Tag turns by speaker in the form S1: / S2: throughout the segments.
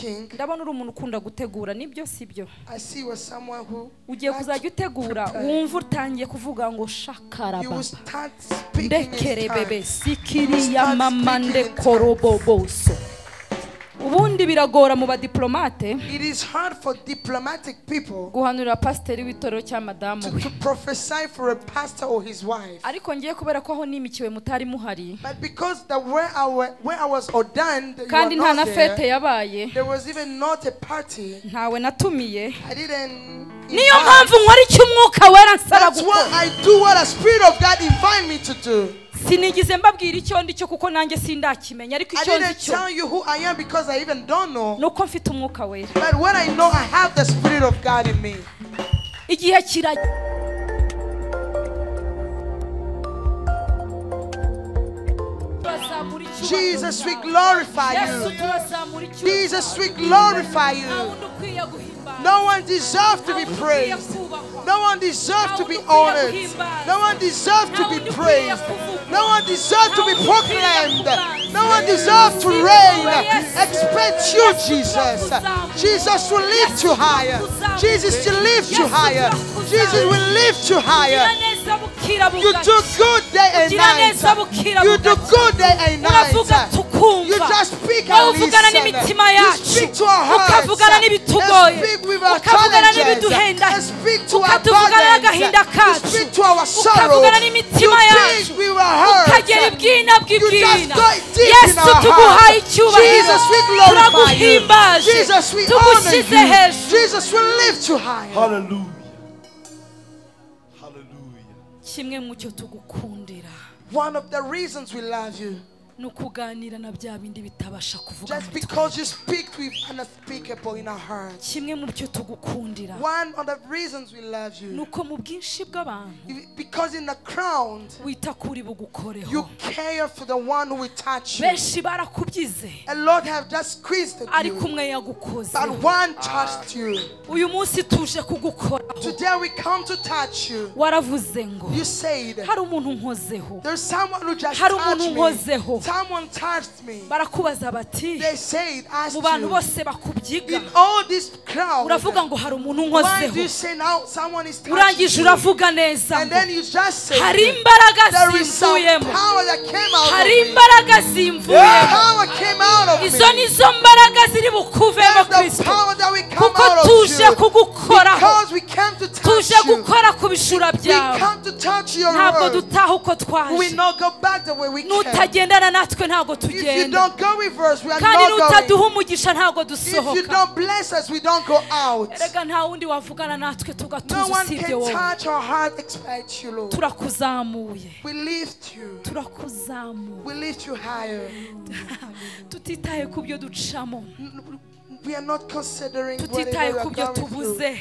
S1: looking,
S2: ndabona uri umuntu ukunda gutegura nibyo sibyo
S1: I see you as someone who
S2: ugiye kuzajya utegura wumva utangiye kuvuga ngo
S1: you
S2: shakaraba
S1: will start speaking
S2: ndekere
S1: in
S2: bebe
S1: tongues.
S2: sikiriya mama ndekoroboboso ubundi biragora mu badiplomate
S1: It is hard for diplomatic people
S2: guhanurira pasiteri w'itorero cya madamu
S1: to prophesy for a pastor or his wife.
S2: ariko ngiye kubera ko aho nimikiwe mutari muhari
S1: But because where I was ordained, you
S2: kandi
S1: were
S2: nta
S1: not
S2: na fete
S1: there,
S2: yabaye
S1: there was even not a party.
S2: ntawe natumiye
S1: I didn't
S2: niyo
S1: invite.
S2: mpamvu nkora icyo umwuka wera nsaba
S1: That's why
S2: gukora
S1: I do what the Spirit of God invite me to do.
S2: sinigize mbabwira icyo ndi cyo kuko nanjye sindakimenya ariko
S1: I
S2: icyo ndi
S1: didn't
S2: cyo
S1: tell you who I am because I even don't know.
S2: nuko mfite umwuka wera
S1: But when I know I have the Spirit of God in me.
S2: igihe kirajya
S1: Jesus, we glorify you. Jesus, we glorify you. No one deserves to be praised. No one deserves to be honored. No one deserves to be praised. No one deserves to be proclaimed. No one deserves to reign. Expect you, Jesus. Jesus will lift you higher. Jesus will lift you higher. Jesus will lift you higher. You do good day and night. You do good day and night. You just speak and listen. You speak to our hearts. And speak with our challenges. And speak to our burdens. You speak to our sorrow. You speak with our hurts. You just go deep in our hearts. Jesus, we glorify you. Jesus, we honor you. Jesus, we lift you high.
S3: Hallelujah.
S2: kimwe mu cyo tugukundira
S1: One of the reasons we love you,
S2: nukuganira na bya bindi bitabasha kuvuga
S1: just because you speak with unspeakable in our hearts.
S2: kimwe mu cyo tugukundira
S1: One of the reasons we love you,
S2: nuko mu bwinshi bw'abantu
S1: because in the crowd
S2: wita kuri bugukoreho
S1: you care for the one who will touch you.
S2: benshi barakubyize
S1: A lot have just squeezed
S2: ariko
S1: you,
S2: umwe yagukoze
S1: but one touched you.
S2: uyu munsi tuje kugukoraho
S1: Today we come to touch you.
S2: waravuze ngo
S1: You said
S2: hari umuntu nkozeho
S1: there's someone who just
S2: hari umuntu
S1: touched me.
S2: nkozeho
S1: Someone touched me.
S2: barakubaza bati
S1: They said, asked
S2: mu bantu
S1: you,
S2: bose bakubyiga
S1: in all this crowd,
S2: uravuga ngo hari umuntu
S1: why do
S2: nkozeho
S1: you say now someone is touching
S2: urangije
S1: you?
S2: uravuga neza
S1: And
S2: ngo
S1: then you just say
S2: hari imbaraga
S1: there is some
S2: zimvuyemo
S1: power that came out of
S2: hari
S1: me.
S2: imbaraga zimvuyemo
S1: Power came out of
S2: izo
S1: me.
S2: nizo mbaraga ziri bukuvemo
S1: That's the
S2: Kristo
S1: power that we come
S2: kuko
S1: out of
S2: tuje
S1: you.
S2: kugukoraho
S1: Because we came to touch
S2: tuje
S1: you.
S2: gukora ku bishura
S1: We
S2: byawe
S1: come to touch your
S2: ntabwo
S1: word.
S2: dutaha uko
S1: We
S2: twaje
S1: not go back the way we came.
S2: nutagendana natwe ntabwo
S1: If you
S2: tugenda
S1: don't go with us, we are
S2: kandi
S1: not going.
S2: nutaduha umugisha ntabwo
S1: If you
S2: dusohoka
S1: don't bless us, we don't go out.
S2: erega nta wundi wavugana natwe
S1: No
S2: tugatuza
S1: one
S2: usibye
S1: can
S2: wowe
S1: touch our heart except you, Lord.
S2: turakuzamuye
S1: We lift you.
S2: turakuzamuye
S1: We lift you higher.
S2: tutitaye ku byo ducamo
S1: We are not considering
S2: tutitaye
S1: whatever
S2: ku
S1: we
S2: byo
S1: are going through.
S2: tubuze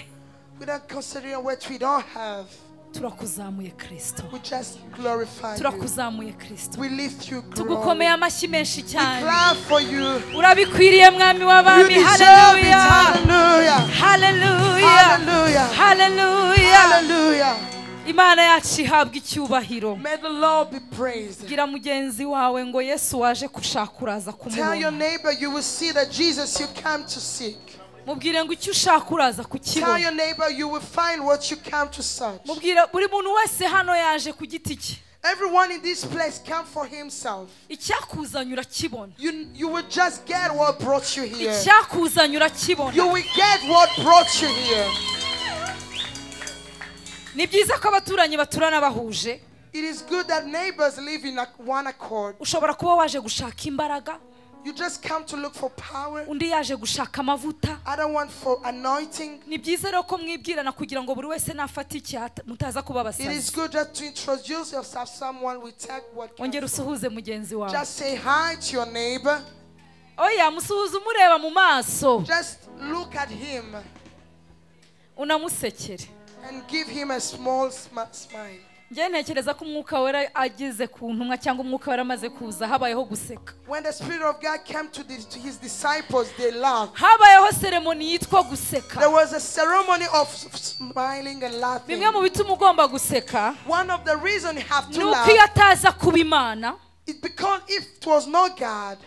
S1: We're not considering what we don't have.
S2: turakuzamuye Kristo
S1: We just glorify you.
S2: turakuzamuye Kristo
S1: We lift you, glory.
S2: tugukomeye amashyi menshi
S1: We
S2: cyane
S1: clap for you.
S2: urabikwiriye mwami
S1: You
S2: w'abami
S1: deserve it.
S2: haleluya
S1: Hallelujah.
S2: haleluya
S1: Hallelujah.
S2: haleluya
S1: Hallelujah.
S2: imana yacu ihabwa icyubahiro
S1: May the Lord be praised.
S2: gira mugenzi wawe ngo Yesu waje gushaka uraza
S1: Tell your
S2: kumubona
S1: neighbor you will see that Jesus you come to seek.
S2: mubwire ngo icyo ushaka uraza
S1: Tell
S2: kukibona
S1: your neighbor you will find what you come to search.
S2: mubwire buri muntu wese hano yaje ku giti cye
S1: Everyone in this place come for himself.
S2: icyakuzanye urakibona
S1: You will just get what brought you here.
S2: icyakuzanye urakibona
S1: You will get what brought you here.
S2: ni byiza ko abaturanyi baturana bahuje
S1: It is good that neighbors live in one accord.
S2: ushobora kuba waje gushaka imbaraga
S1: You just come to look for power.
S2: undi yaje gushaka amavuta
S1: Other one for anointing.
S2: ni byiza rero ko mwibwirana kugira ngo buri wese nafate icyaha mutaza kuba
S1: It is
S2: abasazi
S1: good just to introduce yourself. Someone will take what comes.
S2: ongera usuhuze mugenzi wawe
S1: Just say hi to your neighbor.
S2: oya musuhuze umureba mu maso
S1: Just look at him
S2: unamusekere
S1: and give him a small smile.
S2: njye ntekereza ko umwuka wera ageze ku ntumwa cyangwa umwuka wera amaze kuza habayeho guseka
S1: When the Spirit of God came to his disciples, they laughed.
S2: habayeho seremoni yitwa guseka
S1: There was a ceremony of smiling and laughing.
S2: bimwe mu bituma ugomba guseka
S1: One of the reasons you have
S2: ni
S1: to
S2: uko
S1: laugh
S2: iyo ataza kuba imana
S1: is because if it was not God,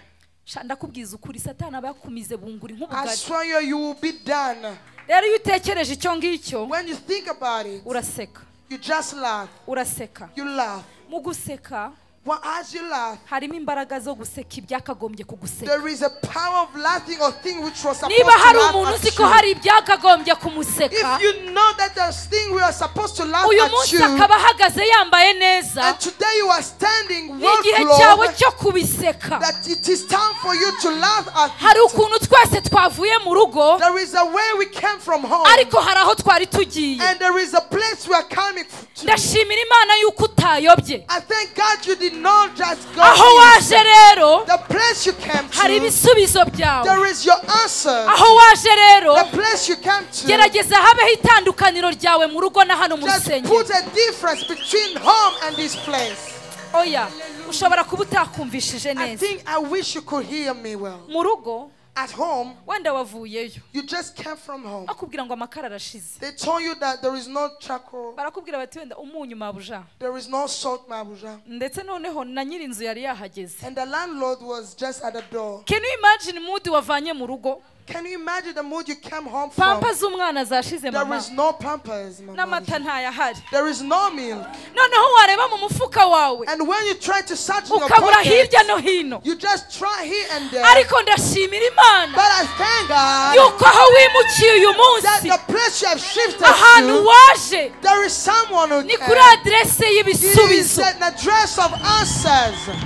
S2: ndakubwiza ukuri Satani aba yakumize bunguri
S1: I
S2: nk'ubugari.
S1: swear you will be done.
S2: Rero iyo utekereje icyo ngicyo
S1: When you think about it,
S2: uraseka.
S1: you just laugh.
S2: Uraseka.
S1: You laugh.
S2: Mu guseka
S1: Well, as you laugh,
S2: harimo imbaraga zo guseka ibyakagombye kuguseka.
S1: there is a power of laughing or thing which was supposed
S2: Niba
S1: to
S2: hari
S1: laugh
S2: umuntu
S1: at
S2: uzi ko
S1: you.
S2: hari ibyakagombye kumuseka,
S1: If you know that there's thing we are supposed to laugh
S2: uyu
S1: at
S2: munsi
S1: you,
S2: akaba ahagaze yambaye neza,
S1: and today you are standing
S2: ni igihe cyawe
S1: well
S2: cyo kubiseka.
S1: that it is time for you to laugh at
S2: Hari
S1: it.
S2: ukuntu twese twavuye mu rugo,
S1: There is a way we came from home,
S2: ariko hari aho twari tugiye.
S1: and there is a place we are coming to.
S2: Ndashimira Imana yuko utayobye.
S1: I thank God you did not just go
S2: Aho waje rero
S1: the place you came
S2: hari
S1: to.
S2: ibisubizo byawe.
S1: There is your answer.
S2: Aho waje rero
S1: The place you came to.
S2: gerageza habeho itandukaniro ryawe mu rugo na hano mu
S1: Just
S2: rusengero.
S1: put a difference between home and this place.
S2: Oya, ushobora kuba utakumvishije
S1: I
S2: neza.
S1: think I wish you could hear me well.
S2: Mu rugo
S1: At home,
S2: wenda wavuyeyo,
S1: you just came from home.
S2: bakubwira ngo amakara arashize.
S1: They told you that there is no charcoal,
S2: Barakubwira bati wenda umunyu mabuja.
S1: there is no salt, Mabuja.
S2: Ndetse noneho na nyirinzu yari yahageze.
S1: And the landlord was just at the door.
S2: Can you imagine mood wavanye mu rugo?
S1: Can you imagine the mood you came home from?
S2: Pampa z'umwana zashize
S1: There
S2: mama.
S1: is no pampers, Mama.
S2: N'amata ntayahari.
S1: There is no milk.
S2: Noneho wareba mu mufuka wawe
S1: And when you try to search in your
S2: ukabura
S1: pocket,
S2: hirya no hino.
S1: you just try here and there.
S2: Ariko ndashimira Imana
S1: But I thank God
S2: yuko aho wimukiye uyu
S1: that
S2: munsi,
S1: the place you have shifted
S2: ahantu
S1: to,
S2: waje
S1: there is someone who
S2: ni
S1: can.
S2: kuri adrese
S1: It is
S2: y'ibisubizo.
S1: an address of answers.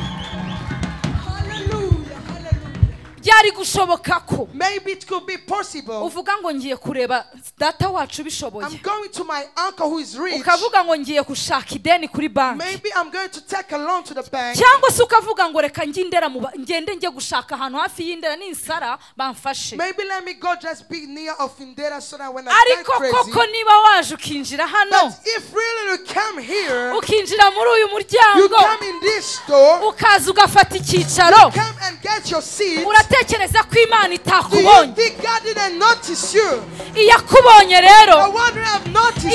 S2: Byari gushoboka ko
S1: Maybe it could be possible.
S2: uvuga ngo ngiye kureba data wacu bishoboye,
S1: I'm going to my uncle who is rich.
S2: ukavuga ngo ngiye gushaka ideni kuri banki,
S1: Maybe I'm going to take a loan to the bank.
S2: cyangwa se ukavuga ngo reka ngende njye gushaka ahantu hafi y'indera n'insara bamfashe.
S1: Maybe let me go just be near of Indera so that when I get
S2: Ariko
S1: crazy.
S2: koko niba waje ukinjira hano,
S1: But if really you come here,
S2: ukinjira muri uyu
S1: you
S2: muryango,
S1: come in this store,
S2: ukaza ugafata icyicaro,
S1: come and get your seat.
S2: uratekereza ko Imana
S1: Do you
S2: itakubonye?
S1: think God didn't notice you?
S2: Iyo akubonye rero
S1: The one who have noticed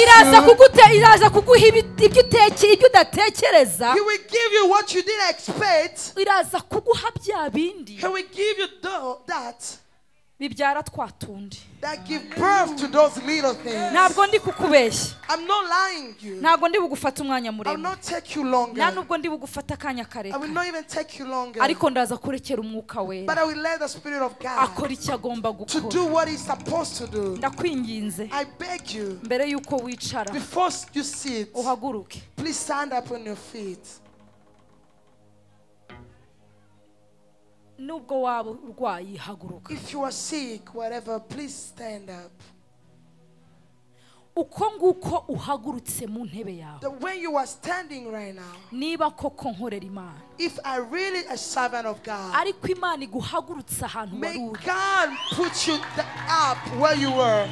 S2: iraza kuguha ibyo udatekereza,
S1: He will give you what you didn't expect.
S2: iraza kuguha bya bindi
S1: He will give you that
S2: bibyara twa tundi.
S1: give birth to those little things.
S2: Ntabwo ndi kukubeshya,
S1: I'm not lying to you.
S2: ntabwo ndi bugufata umwanya
S1: I will
S2: muremure,
S1: not take you
S2: nta
S1: longer.
S2: nubwo ndi bugufata akanya
S1: I will
S2: karekare,
S1: not even take you longer.
S2: ariko ndaza kurekera umwuka
S1: But
S2: wera
S1: I will let the Spirit of God
S2: akora icyo agomba
S1: to do
S2: gukora.
S1: what He's supposed to do.
S2: Ndakwinginze
S1: I beg you,
S2: mbere y'uko wicara
S1: before you sit,
S2: uhaguruke.
S1: please stand up on your feet.
S2: Nubwo waba urwaye haguruka.
S1: If you are sick, whatever, please stand up.
S2: Uko nguko uhagurutse mu ntebe yawe,
S1: The way you are standing right now,
S2: niba koko nkorera Imana,
S1: if I really a servant of God,
S2: ariko Imana iguhagurutse ahantu
S1: may
S2: wari uri,
S1: God put you up where you were.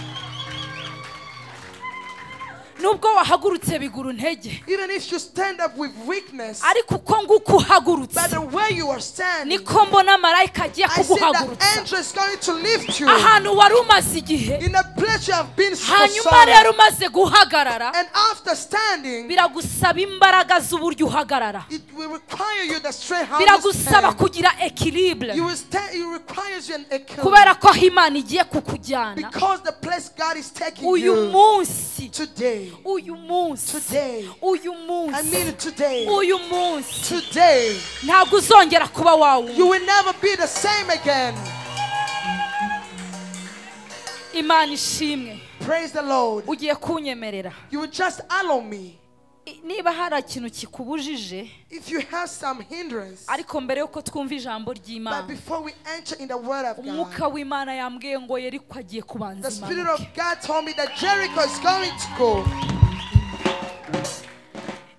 S2: nubwo wahagurutse biguru ntege,
S1: Even if you stand up with weakness,
S2: ariko uko nguko uhagurutse
S1: by the way you are standing,
S2: niko mbona marayika agiye
S1: I see the
S2: kuguhagurutsa
S1: angel is going to lift you
S2: ahantu wari umaze igihe,
S1: in a place you have been for so
S2: hanyuma rero
S1: long.
S2: umaze guhagarara
S1: And after standing,
S2: biragusaba imbaraga z'uburyo uhagarara,
S1: it will require you the strength how you
S2: biragusaba
S1: stand.
S2: kugira equilibre,
S1: You will stand. It requires you an equilibrium
S2: kubera ko aho Imana igiye kukujyana
S1: because the place God is taking
S2: uyu
S1: you
S2: munsi,
S1: today.
S2: uyu munsi,
S1: Today.
S2: uyu
S1: I mean
S2: munsi,
S1: today.
S2: uyu munsi
S1: Today.
S2: ntabwo uzongera kuba wawe.
S1: You will never be the same again.
S2: Imana ishimwe.
S1: Praise the Lord.
S2: Ugiye kunyemerera,
S1: You will just allow me.
S2: niba hari ikintu kikubujije,
S1: If you have some hindrance,
S2: ariko mbere yuko twumva ijambo
S1: but
S2: ry'Imana,
S1: before we enter in the Word of God,
S2: umwuka w'Imana yambwiye ngo Yeriko agiye kubanza
S1: the Spirit of
S2: imanuke.
S1: God told me that Jericho is going to go.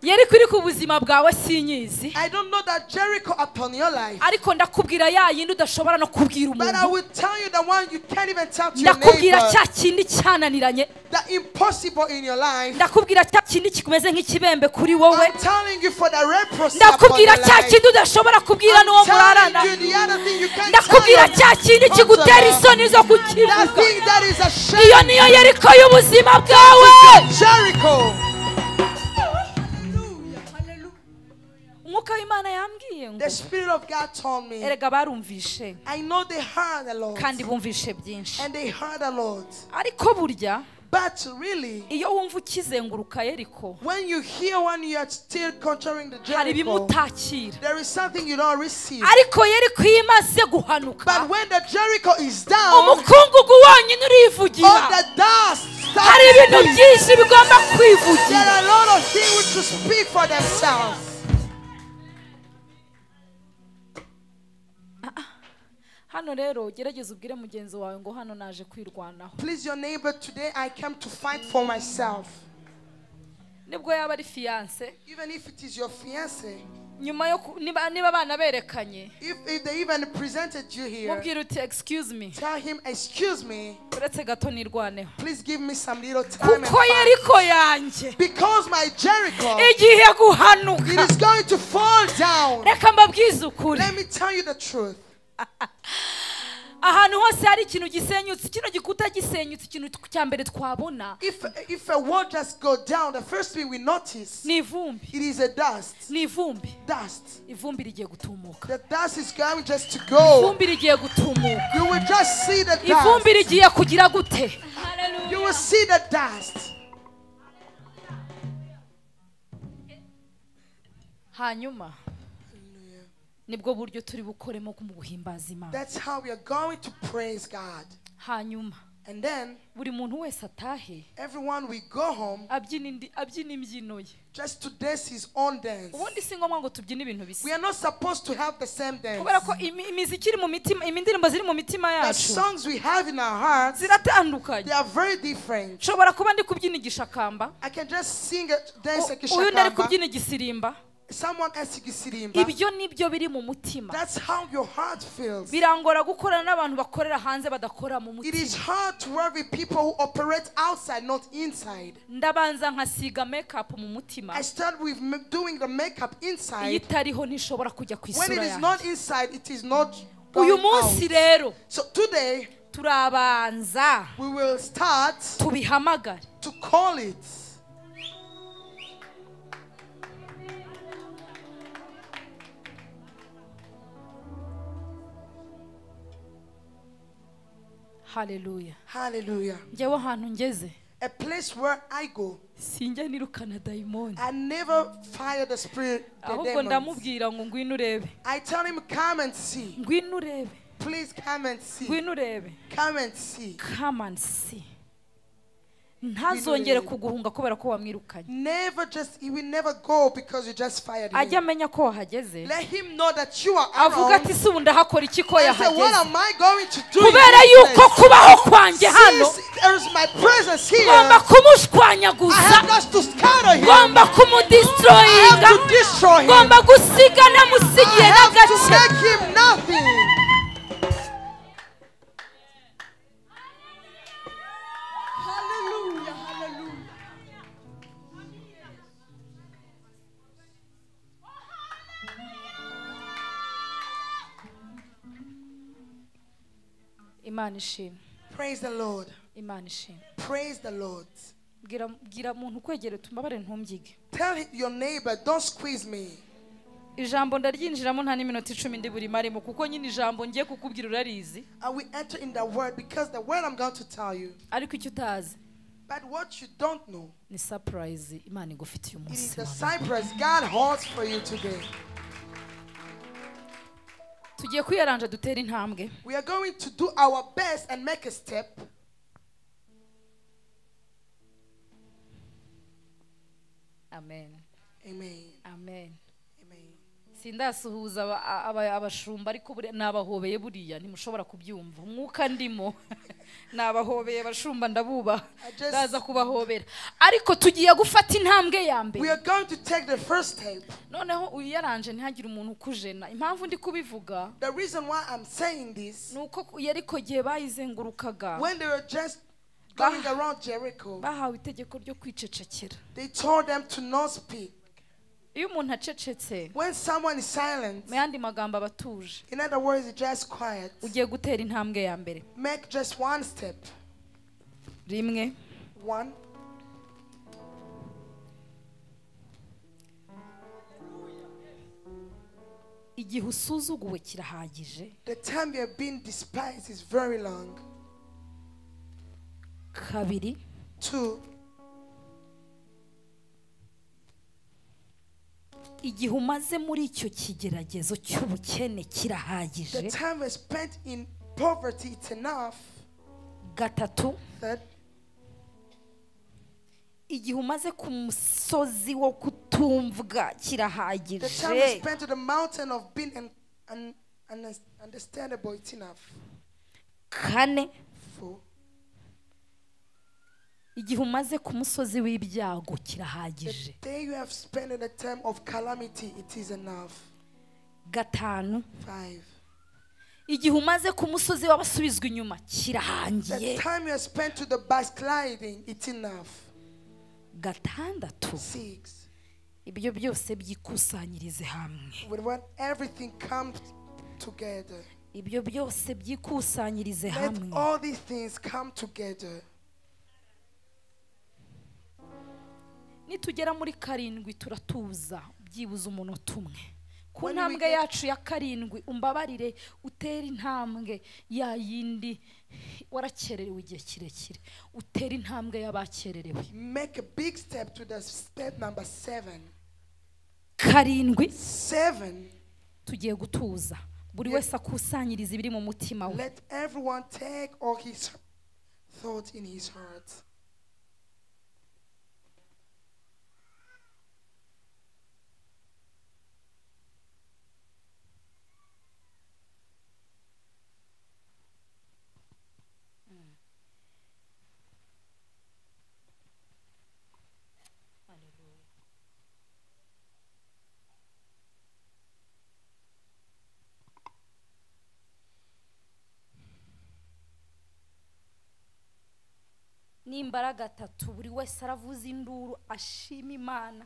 S2: Yeriko iri ku buzima bwawe sinyizi,
S1: I don't know that Jericho upon your life,
S2: ariko ndakubwira ya yindi udashobora no kubwira
S1: but I
S2: umuntu,
S1: will tell you the one you can't even tell to your
S2: ndakubwira
S1: neighbor.
S2: cya kindi cyananiranye,
S1: The impossible in your life.
S2: ndakubwira cya kindi kimeze nk'ikibembe kuri wowe,
S1: I'm telling you for the leprosy upon
S2: ndakubwira
S1: your
S2: cya
S1: life.
S2: kindi udashobora kubwira n'uwo
S1: I'm
S2: murarana,
S1: telling you the other thing you can't
S2: ndakubwira
S1: tell
S2: cya kindi kigutera isoni zo
S1: that
S2: kukivuga.
S1: thing that is a shame.
S2: Iyo niyo Yeriko y'ubuzima bwawe.
S1: Jericho.
S2: Umwuka w'Imana yambwiye ngo
S1: The Spirit of God told me,
S2: erega barumvishe
S1: I know they heard a lot.
S2: kandi bumvishe byinshi,
S1: And they heard a lot.
S2: ariko burya
S1: But really,
S2: iyo wumva ukizenguruka Yeriko
S1: when you hear when you are still conquering the
S2: hari
S1: Jericho,
S2: bimutakira,
S1: there is something you don't receive.
S2: ariko Yeriko iyo imaze guhanuka
S1: But when the Jericho is down,
S2: umukungugu wonyine urivugira,
S1: all the dust
S2: hari
S1: starts
S2: ibintu
S1: to speak.
S2: byinshi bigomba
S1: There
S2: kwivugira.
S1: are a lot of things to speak for themselves.
S2: Hano rero gerageza ubwire mugenzi wawe ngo hano naje kwirwanaho.
S1: Please your neighbor, today I came to fight for myself.
S2: Nibwo yaba ari fiance,
S1: Even if it is your fiancé,
S2: nyuma yo niba abana berekanye,
S1: if they even presented you here,
S2: mubwire uti excuse me,
S1: tell him, excuse me,
S2: uretse gato nirwaneho,
S1: please give me some little time and
S2: kuko
S1: fight.
S2: Yeriko yanjye
S1: Because my Jericho,
S2: igiye guhanuka.
S1: it is going to fall down.
S2: Reka mbabwize ukuri,
S1: Let me tell you the truth.
S2: ahantu hose hari ikintu gisenyutse, kino gikuta gisenyutse, ikintu cya mbere twabona
S1: If a wall just go down, the first thing we notice,
S2: ni ivumbi,
S1: it is a dust.
S2: ni ivumbi.
S1: Dust.
S2: Ivumbi rigiye gutumuka,
S1: The dust is going just to go.
S2: ivumbi rigiye gutumuka,
S1: You will just see the dust.
S2: ivumbi rigiye kugira gute?
S1: You will see the dust.
S2: Hanyuma nibwo buryo turi bukoremo mu guhimbaza Imana.
S1: That's how we are going to praise God.
S2: Hanyuma
S1: And then
S2: buri muntu wese atahe
S1: everyone will go home
S2: abyina imbyino ye.
S1: just to dance his own dance.
S2: Ubundi si ngombwa ngo tubyine ibintu bisa,
S1: We are not supposed to have the same dance.
S2: kubera ko imiziki iri mu mitima, imindirimbo ziri mu mitima
S1: The
S2: yacu
S1: songs we have in our hearts,
S2: ziratandukanye.
S1: they are very different.
S2: Nshobora kuba ndi kubyina igishakamba,
S1: I can just sing it, dance like a
S2: uyundi ari
S1: shakamba.
S2: kubyina igisirimba.
S1: Someone else igisirimba.
S2: Ibyo nibyo biri mu mutima.
S1: That's how your heart feels.
S2: Birangora gukorana n'abantu bakorera hanze badakora mu
S1: It is
S2: mutima.
S1: hard to work with people who operate outside, not inside.
S2: Ndabanza nkasiga makeup mu mutima,
S1: I start with doing the makeup
S2: iyo
S1: inside.
S2: itariho ntishobora kujya ku
S1: When it
S2: isura
S1: is
S2: yanjye.
S1: not inside, it is not
S2: Uyu
S1: going
S2: munsi
S1: out.
S2: rero
S1: So today,
S2: turabanza
S1: we will start
S2: tubihamagare.
S1: to call it.
S2: Hallelujah.
S1: Hallelujah.
S2: Njyewe ahantu ngeze
S1: A place where I go,
S2: sinjya nirukana dayimoni,
S1: I never fire the spirit, the
S2: ahubwo
S1: demons.
S2: ndamubwira ngo ngwino urebe,
S1: I tell him, come and see.
S2: ngwino urebe,
S1: Please come and see.
S2: ngwino urebe,
S1: Come and see.
S2: come and see. Ntazongere kuguhunga kubera ko wamwirukanye.
S1: Never just, he will never go because you just fired
S2: Ajya
S1: him.
S2: amenya ko wahageze,
S1: Let him know that you are
S2: avuga
S1: around.
S2: ati si ubu ndahakora iki ko
S1: And say, what
S2: yahageze,
S1: am I going to do?
S2: kubera
S1: in this
S2: yuko
S1: place?
S2: kubaho kwanjye hano
S1: Since there is my presence here,
S2: ngomba
S1: I
S2: kumushwanyaguza,
S1: have just to scatter him.
S2: ngomba
S1: I have
S2: kumudistroyinga,
S1: to destroy him.
S2: ngomba gusiga
S1: I
S2: namusigiye
S1: have to
S2: n'agace.
S1: make him nothing. Hallelujah, hallelujah.
S2: Imana ishimwe,
S1: Praise the Lord.
S2: Imana ishimwe.
S1: Praise the Lord.
S2: Bwira muntu kwegere tumbabare ntumbyige.
S1: Tell your neighbor, don't squeeze me.
S2: Ijambo ndaryinjiramo nta n'iminota 10 ndi buri marimo, kuko nyine ijambo ngiye kukubwira urarizi,
S1: I will enter in the word because the word I'm going to tell you.
S2: ariko icyo utazi
S1: But what you don't know,
S2: ni surprise Imana igufitiye
S1: it is
S2: umunsi
S1: the
S2: wawe.
S1: cypress God holds for you today.
S2: Tugiye kwiyaranja dutera intambwe.
S1: We are going to do our best and make a step.
S2: Amen.
S1: Amen.
S2: Amen.
S1: Amen.
S2: Sindasuhuza abashumba, ariko nabahobeye buriya ntimushobora kubyumva. Umwuka ndimo nabahobeye abashumba, ndabubaha, ndaza kubahobera, ariko tugiye gufata intambwe ya mbere.
S1: We are going to take the first step.
S2: Noneho uyaranje ntihagire umuntu ukujena. Impamvu ndi kubivuga,
S1: The reason why I'm saying this,
S2: nuko Yeriko gihe bayizengurukaga,
S1: when they were just going around Jericho,
S2: bahawe itegeko ryo kwicecekera.
S1: they told them to not speak.
S2: Iyo umuntu acecetse,
S1: When someone is silent,
S2: mu yandi magambo abatuje,
S1: in other words, it's just quiet.
S2: ugiye gutera intambwe ya mbere.
S1: Make just one step.
S2: Rimwe,
S1: One.
S2: igihe usuzuguwe kirahagije.
S1: The time you have been despised is very long.
S2: Kabiri.
S1: 2.
S2: Igihe umaze muri icyo kigeragezo cy'ubukene kirahagije.
S1: The time is spent in poverty, it's enough.
S2: Gatatu.
S1: 3.
S2: Igihe umaze ku musozi wo kutumvwa kirahagije.
S1: The time is spent to the mountain of being understandable, it's enough.
S2: 4.
S1: 4.
S2: Igihe umaze ku musozi w'ibyago kirahagije.
S1: The day you have spent in a time of calamity, it is enough.
S2: 5.
S1: 5.
S2: Igihe umaze ku musozi w'abasubizwa inyuma kirahangiye.
S1: The time you have spent to the backsliding, it's enough.
S2: 6.
S1: 6.
S2: Ibyo byose byikusanyirize hamwe.
S1: When everything comes together.
S2: Ibyo byose byikusanyirize hamwe.
S1: Let all these things come together.
S2: Nitugera muri 7 turatuza byibuza umunota umwe. Ku ntambwe yacu ya 7 umbabarire utera intambwe ya yindi warakererewe igihe kirekire. Utera intambwe y'abakererewe.
S1: Make a big step to the step number 7.
S2: 7 tugiye gutuza. Buri wese akusanyiriza ibiri mu mutima we.
S1: Let everyone take all his thoughts in his heart.
S2: N'imbaraga 3 buri wese aravuza induru ashima Imana.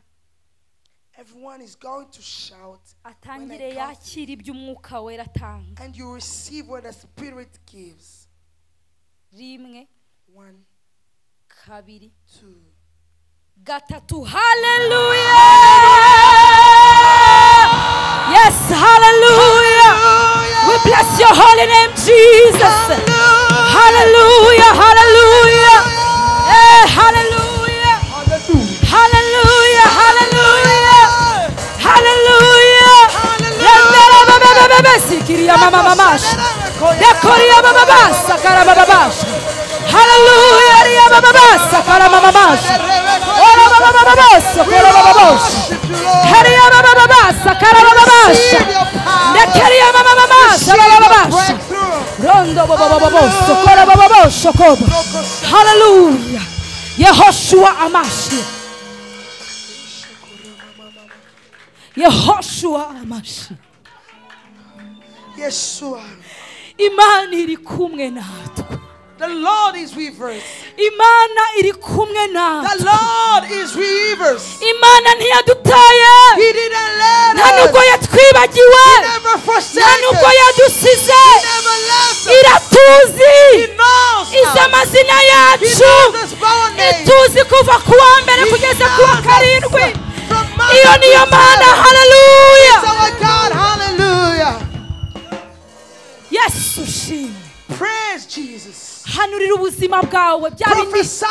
S1: Everyone is going to shout.
S2: Atangire yakira ibyo umwuka wera atanga.
S1: And you receive what the Spirit gives.
S2: 1.
S1: 1.
S2: 2.
S1: 2.
S2: 3. Hallelujah! Yes, hallelujah! We bless your holy name, Jesus. Hallelujah! Hallelujah! Hallelujah! Hallelujah! Hallelujah! Hallelujah! Sikiria mama mamash. Dekoria mama basa kara mama bash. Hallelujah! Ria mama basa kara mama bash. Ora mama basa kara mama bash. Heria mama basa kara mama bash. Dekoria mama basa mama bash. Rondo baba basa kara mama bash. Hallelujah! Yehoshua Amashi. Yehoshua Amashi.
S1: Yeshua.
S2: Imana iri kumwe natwe.
S1: The Lord is with us.
S2: Imana iri kumwe natwe.
S1: The Lord is with us.
S2: Imana ntiyadutaye.
S1: He didn't let us.
S2: Nta nubwo yatwibagiwe.
S1: He never forsaken us.
S2: Nta nubwo yadusize.
S1: He never left us.
S2: Iratuzi.
S1: He knows us.
S2: Izi amazina yacu.
S1: He knows us by our name.
S2: Ituzi kuva ku wa mbere kugeza ku wa 7. Iyo niyo Mana. Hallelujah.
S1: It's our God. Hallelujah.
S2: Yesu shimwe.
S1: Praise Jesus.
S2: Hanurira ubuzima bwawe.
S1: Prophesy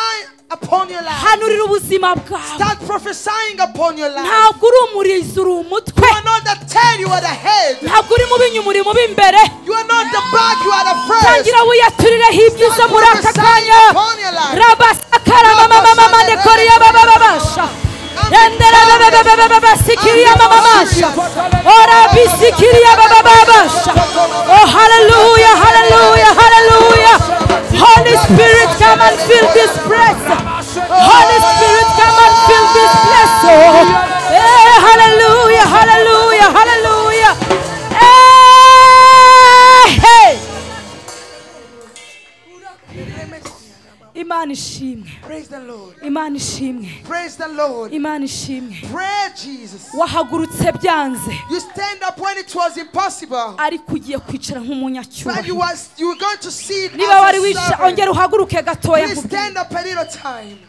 S1: upon your life.
S2: Hanurira ubuzima bwawe.
S1: Start prophesying upon your life.
S2: Ntabwo uri umurizo uri umutwe.
S1: You are not the tail, you are the head.
S2: Ntabwo uri mu binyuma uri mu b'imbere.
S1: You are not the back, you are the front.
S2: Tangira wiyaturireho ibyiza muri aka kanya. Rabasakara mama mama ndekoriya baba babasha. Endera baba baba sikiriya mama masha. Ora bisikiriya baba babasha. Oh hallelujah, hallelujah, hallelujah. Holy Spirit, come and fill this place. Holy Spirit, come and fill this place. Oh, hey, hallelujah, hallelujah, hallelujah. Hey, hey. Imana ishimwe.
S1: Praise the Lord.
S2: Imana ishimwe.
S1: Praise the Lord.
S2: Imana ishimwe.
S1: Praise Jesus.
S2: Wahagurutse byanze.
S1: You stand up when it was impossible.
S2: Ariko ugiye kwicara
S1: But you
S2: nk'umunyacyubahiro.
S1: were going to see it
S2: Niba wari
S1: as a
S2: wicara
S1: servant.
S2: ongera uhaguruke gatoya.
S1: Please stand up a little time.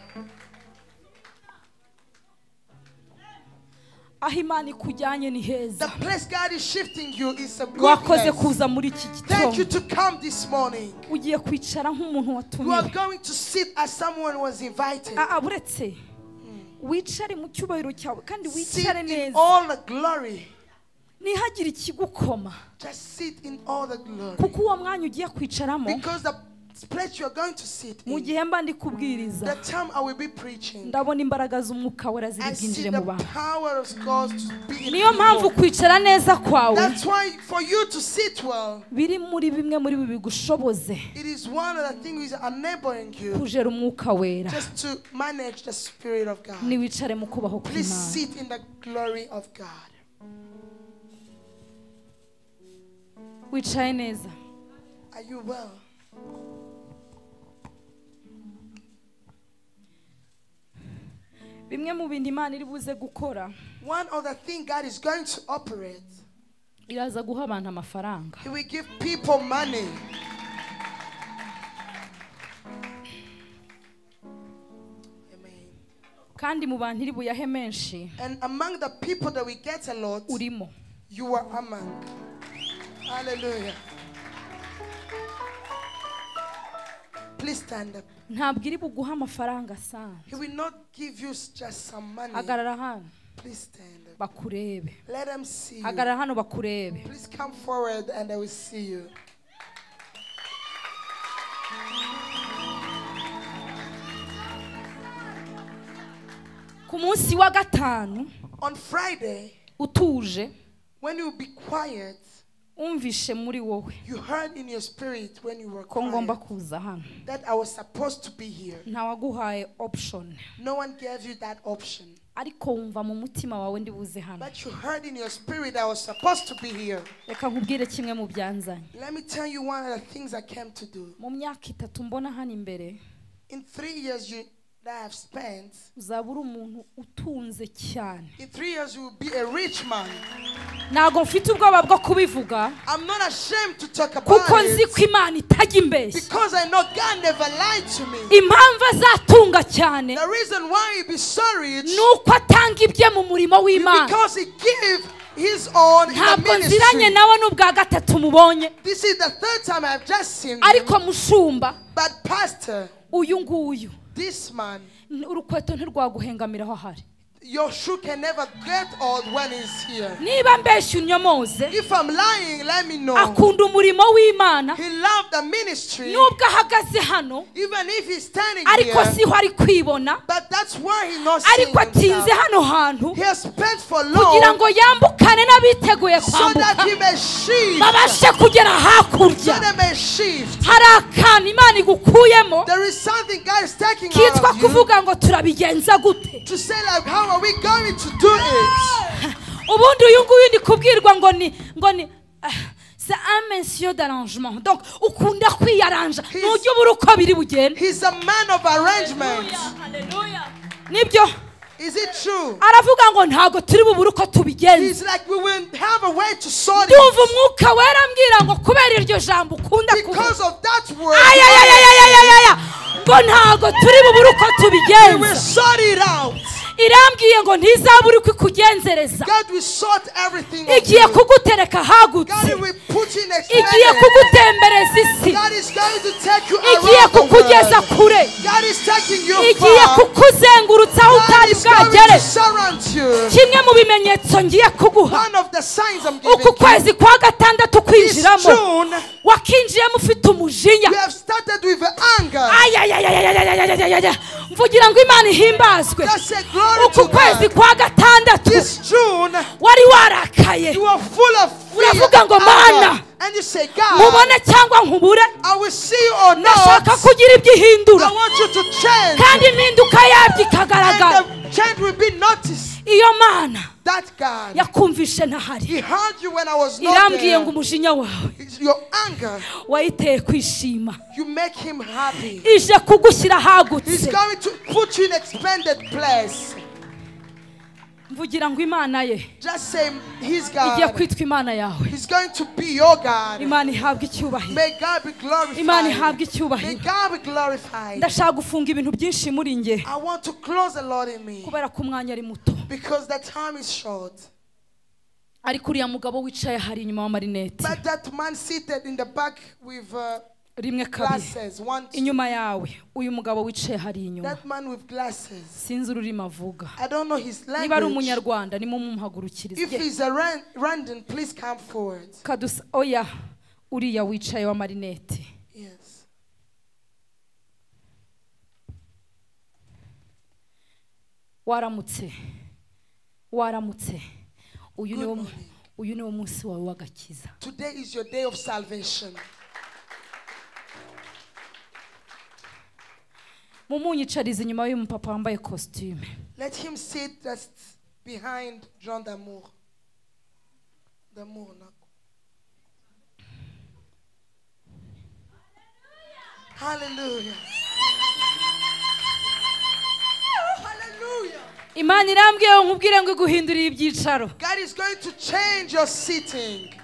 S2: aho Imana ikujyanye ni heza.
S1: The place God is shifting you is a good
S2: Wakoze
S1: place.
S2: kuza muri iki
S1: Thank you
S2: gitondo.
S1: to come this morning.
S2: Ugiye kwicara nk'umuntu
S1: You are
S2: watumiwe.
S1: going to sit as someone was invited.
S2: Aburetse wicare mu cyubahiro cyawe kandi
S1: Sit
S2: wicare
S1: in
S2: neza.
S1: all the glory.
S2: Ntihagire ikigukoma.
S1: Just sit in all the glory.
S2: Kuko uwo mwanya ugiye kwicaramo
S1: Because the place you are going to sit
S2: mu
S1: in,
S2: gihe mba ndi kubwiriza
S1: the time I will be preaching,
S2: ndabona imbaraga z'umwuka wera
S1: I
S2: ziri
S1: see
S2: bwinjire
S1: the
S2: mu bantu.
S1: power of God to be in
S2: Niyo mpamvu
S1: people.
S2: kwicara neza kwawe
S1: That's why for you to sit well,
S2: biri muri bimwe muri ibi bigushoboze
S1: it is one of the things enabling you
S2: kujera umwuka wera.
S1: just to manage the Spirit of God.
S2: Niwicare mu kubaho
S1: Please
S2: kw'Imana.
S1: sit in the glory of God.
S2: Wicaye neza.
S1: Are you well?
S2: Bimwe mu bindi Imana iri buze gukora,
S1: One other thing God is going to operate,
S2: iraza guha abantu amafaranga.
S1: He will give people money. Amen.
S2: Kandi mu bantu iri buyahe menshi
S1: And among the people that we get a lot,
S2: urimo.
S1: you are among. Hallelujah. Please stand up.
S2: Ntabwo iri buguha amafaranga sana.
S1: He will not give you just some money.
S2: Hagarara hano
S1: Please stand up.
S2: bakurebe.
S1: Let them see you.
S2: Hagarara hano bakurebe.
S1: Please come forward and I will see you.
S2: Ku munsi wa gatanu
S1: On Friday,
S2: utuje
S1: when you be quiet,
S2: umvishe muri wowe
S1: you heard in your spirit when you were
S2: ko ngomba
S1: quiet
S2: kuza hano.
S1: that I was supposed to be here.
S2: Ntawaguhaye option,
S1: No one gave you that option.
S2: ariko wumva mu mutima wawe ndi buze hano.
S1: But you heard in your spirit I was supposed to be here.
S2: Reka nkubwire kimwe mu byanzanye.
S1: Let me tell you one of the things I came to do.
S2: Mu myaka 3 mbona hano imbere
S1: In 3 years that I have spent,
S2: uzaba uri umuntu utunze cyane.
S1: in 3 years you will be a rich man.
S2: Ntago mfite ubwoba bwo kubivuga
S1: I'm not ashamed to talk about
S2: kuko nzi ko
S1: it
S2: Imana itajya imbeshya.
S1: because I know God never lied to me.
S2: Impamvu azatunga cyane
S1: The reason why he be so rich
S2: nuko atanga ibye mu murimo
S1: is
S2: w'Imana.
S1: because he gave his own in the
S2: Ntabwo nziranye
S1: ministry.
S2: nawe n'ubwa gatatu mubonye,
S1: This is the third time I've just seen him.
S2: ariko mushumba
S1: But pastor,
S2: uyu nguyu
S1: this man,
S2: urukweto ntirwaguhengamiraho ahari.
S1: your shoe can never get old when he's here.
S2: Niba mbeshya unyomoze,
S1: If I'm lying, let me know.
S2: akunda umurimo w'Imana
S1: He loved the ministry,
S2: nubwo ahagaze hano,
S1: even if he's standing
S2: ariko
S1: here.
S2: siho ari kwibona,
S1: But that's why he's not seeing
S2: ariko atinze
S1: himself.
S2: hano hantu
S1: He has spent for
S2: kugira
S1: long
S2: ngo yambukane n'abiteguye
S1: so that
S2: kwambuka
S1: he may shift.
S2: babashe kugera
S1: So
S2: hakurya.
S1: they may shift.
S2: Hari akantu Imana igukuyemo
S1: There is something God is taking
S2: kitwa
S1: out of you
S2: kuvuga ngo turabigenza gute.
S1: to say like, how are we going to do it?
S2: Ubundi uyu nguyu ndi kubwirwa ngo ni c'est un monsieur d'arrangement. Donc ukunda kwiyaranja ntujya ubura uko biri bugende.
S1: He's a man of arrangement.
S2: Nibyo
S1: Is it true?
S2: aravuga ngo ntago turi bubura uko tubigenza.
S1: He's like, we will have a way to sort
S2: Ndumva
S1: it.
S2: umwuka wera ambwira ngo kubera iryo jambo ukunda kuvuga,
S1: Because of that word,
S2: ayayayayayayaya, ngo ntago turi bubura uko
S1: we will
S2: tubigenza.
S1: sort it out.
S2: Irambwiye ngo ntizabura uko ikugenzereza,
S1: God will sort everything out.
S2: igiye kugutereka hagutse,
S1: God will put you in
S2: igiye
S1: experience.
S2: kugutembereza isi,
S1: God is going to take you
S2: igiye
S1: around the
S2: kukugeza
S1: world.
S2: kure,
S1: God is taking you
S2: igiye
S1: far.
S2: kukuzengurutsa aho
S1: God
S2: utari
S1: is going
S2: bwagere.
S1: to surround you.
S2: Kimwe mu bimenyetso ngiye kuguha,
S1: One of the signs I'm giving
S2: uku
S1: you
S2: kwezi kwa gatandatu
S1: is
S2: kwinjiramo
S1: June.
S2: wakinjiyemo ufite umujinya.
S1: We have started with anger.
S2: Ayayayayayayayayayaya, mvugira ngo Imana ihimbazwe.
S1: Let's say glory
S2: Uku
S1: to
S2: kwezi
S1: God.
S2: kwa gatandatu
S1: This June,
S2: wari warakaye,
S1: you are full of fear
S2: uravuga ngo
S1: and
S2: Mana,
S1: anger. And you say, God,
S2: mubone cyangwa nkubure,
S1: I will see you or not.
S2: ndashaka kugira ibyo ihindura
S1: I want you to change.
S2: kandi impinduka yabyo ikagaragara.
S1: And the change will be noticed.
S2: Iyo Mana
S1: That God,
S2: yakumvishe ntahari,
S1: He heard you when I was not
S2: irambwiye ngo
S1: there.
S2: umujinya wawe
S1: It's your anger,
S2: wayiteye kwishima,
S1: you make Him happy.
S2: ije kugushyira
S1: He's
S2: hagutse.
S1: going to put you in expanded place.
S2: mvugira ngo imana ye
S1: just say his God.
S2: igiye kwitwa imana yawe.
S1: He's going to be your God.
S2: Imana ihabwe icyubahiro.
S1: May God be glorified.
S2: Imana ihabwe
S1: May
S2: icyubahiro.
S1: God be glorified.
S2: Ndashaka gufunga ibintu byinshi muri nge
S1: I want to close a lot in me
S2: kubera ko umwanya ari muto.
S1: because the time is short.
S2: Ariko uriya mugabo wicaye hari inyuma w'amarinete.
S1: But that man seated in the back with
S2: rimwe kabiri
S1: glasses. One,
S2: inyuma yawe uyu mugabo wicaye hari inyuma.
S1: that man with glasses.
S2: Sinzi ururimi avuga.
S1: I don't know his
S2: Niba ari
S1: language.
S2: umunyarwanda ni mumuhagurukirize.
S1: If he's a Rwandan, please come forward.
S2: Kadusa oya uriya wicaye w'amarinete.
S1: Yes.
S2: Waramutse. Waramutse. Uyu
S1: Good
S2: niwo
S1: morning.
S2: uyu niwo munsi wawe w'agakiza.
S1: Today is your day of salvation.
S2: Mumunyicarize inyuma y'uyu mupapa wambaye costume.
S1: Let him sit just behind Jean d'Amour. D'Amour, nako. Hallelujah. Hallelujah.
S2: Imana irambwiye nkubwire ngo iguhindurire ibyicaro.
S1: God is going to change your sitting.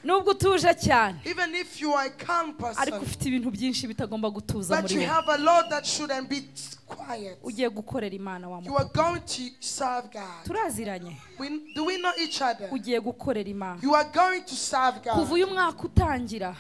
S2: Nubwo utuje cyane.
S1: Even if you are a calm
S2: Ariko
S1: person,
S2: ufite ibintu byinshi bitagomba gutuza
S1: but
S2: muri
S1: you
S2: wowe.
S1: have a lot that shouldn't be quiet.
S2: Ugiye gukorera Imana wa
S1: You are
S2: mupapa.
S1: going to serve God.
S2: Turaziranye.
S1: Do we know each other?
S2: Ugiye gukorera Imana.
S1: You are going to serve
S2: Kuva
S1: God.
S2: uyu mwaka utangira,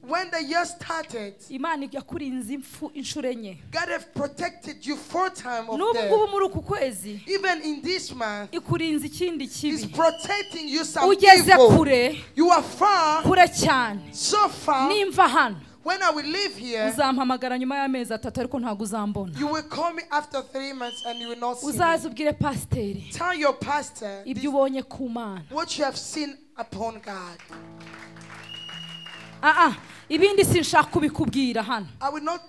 S1: When the year started,
S2: Imana yakurinze impfu inshuro enye.
S1: God have protected you 4 times of
S2: N'ubu
S1: death.
S2: ngubu muri uku kwezi
S1: Even in this month,
S2: ikurinze ikindi
S1: He's
S2: kibi.
S1: protecting you some
S2: Ugeze
S1: evil.
S2: kure,
S1: You are far,
S2: kure cyane.
S1: so far.
S2: Nimva hano
S1: When I will leave here,
S2: uzampamagara nyuma y'amezi 3 ariko ntabwo uzambona.
S1: you will call me after 3 months and you will not see me.
S2: Uzaza ubwire pasiteri
S1: Tell your pastor
S2: ibyo ubonye ku Mana.
S1: what you have seen upon God.
S2: Ibindi sinshaka kubikubwira hano.
S1: I will not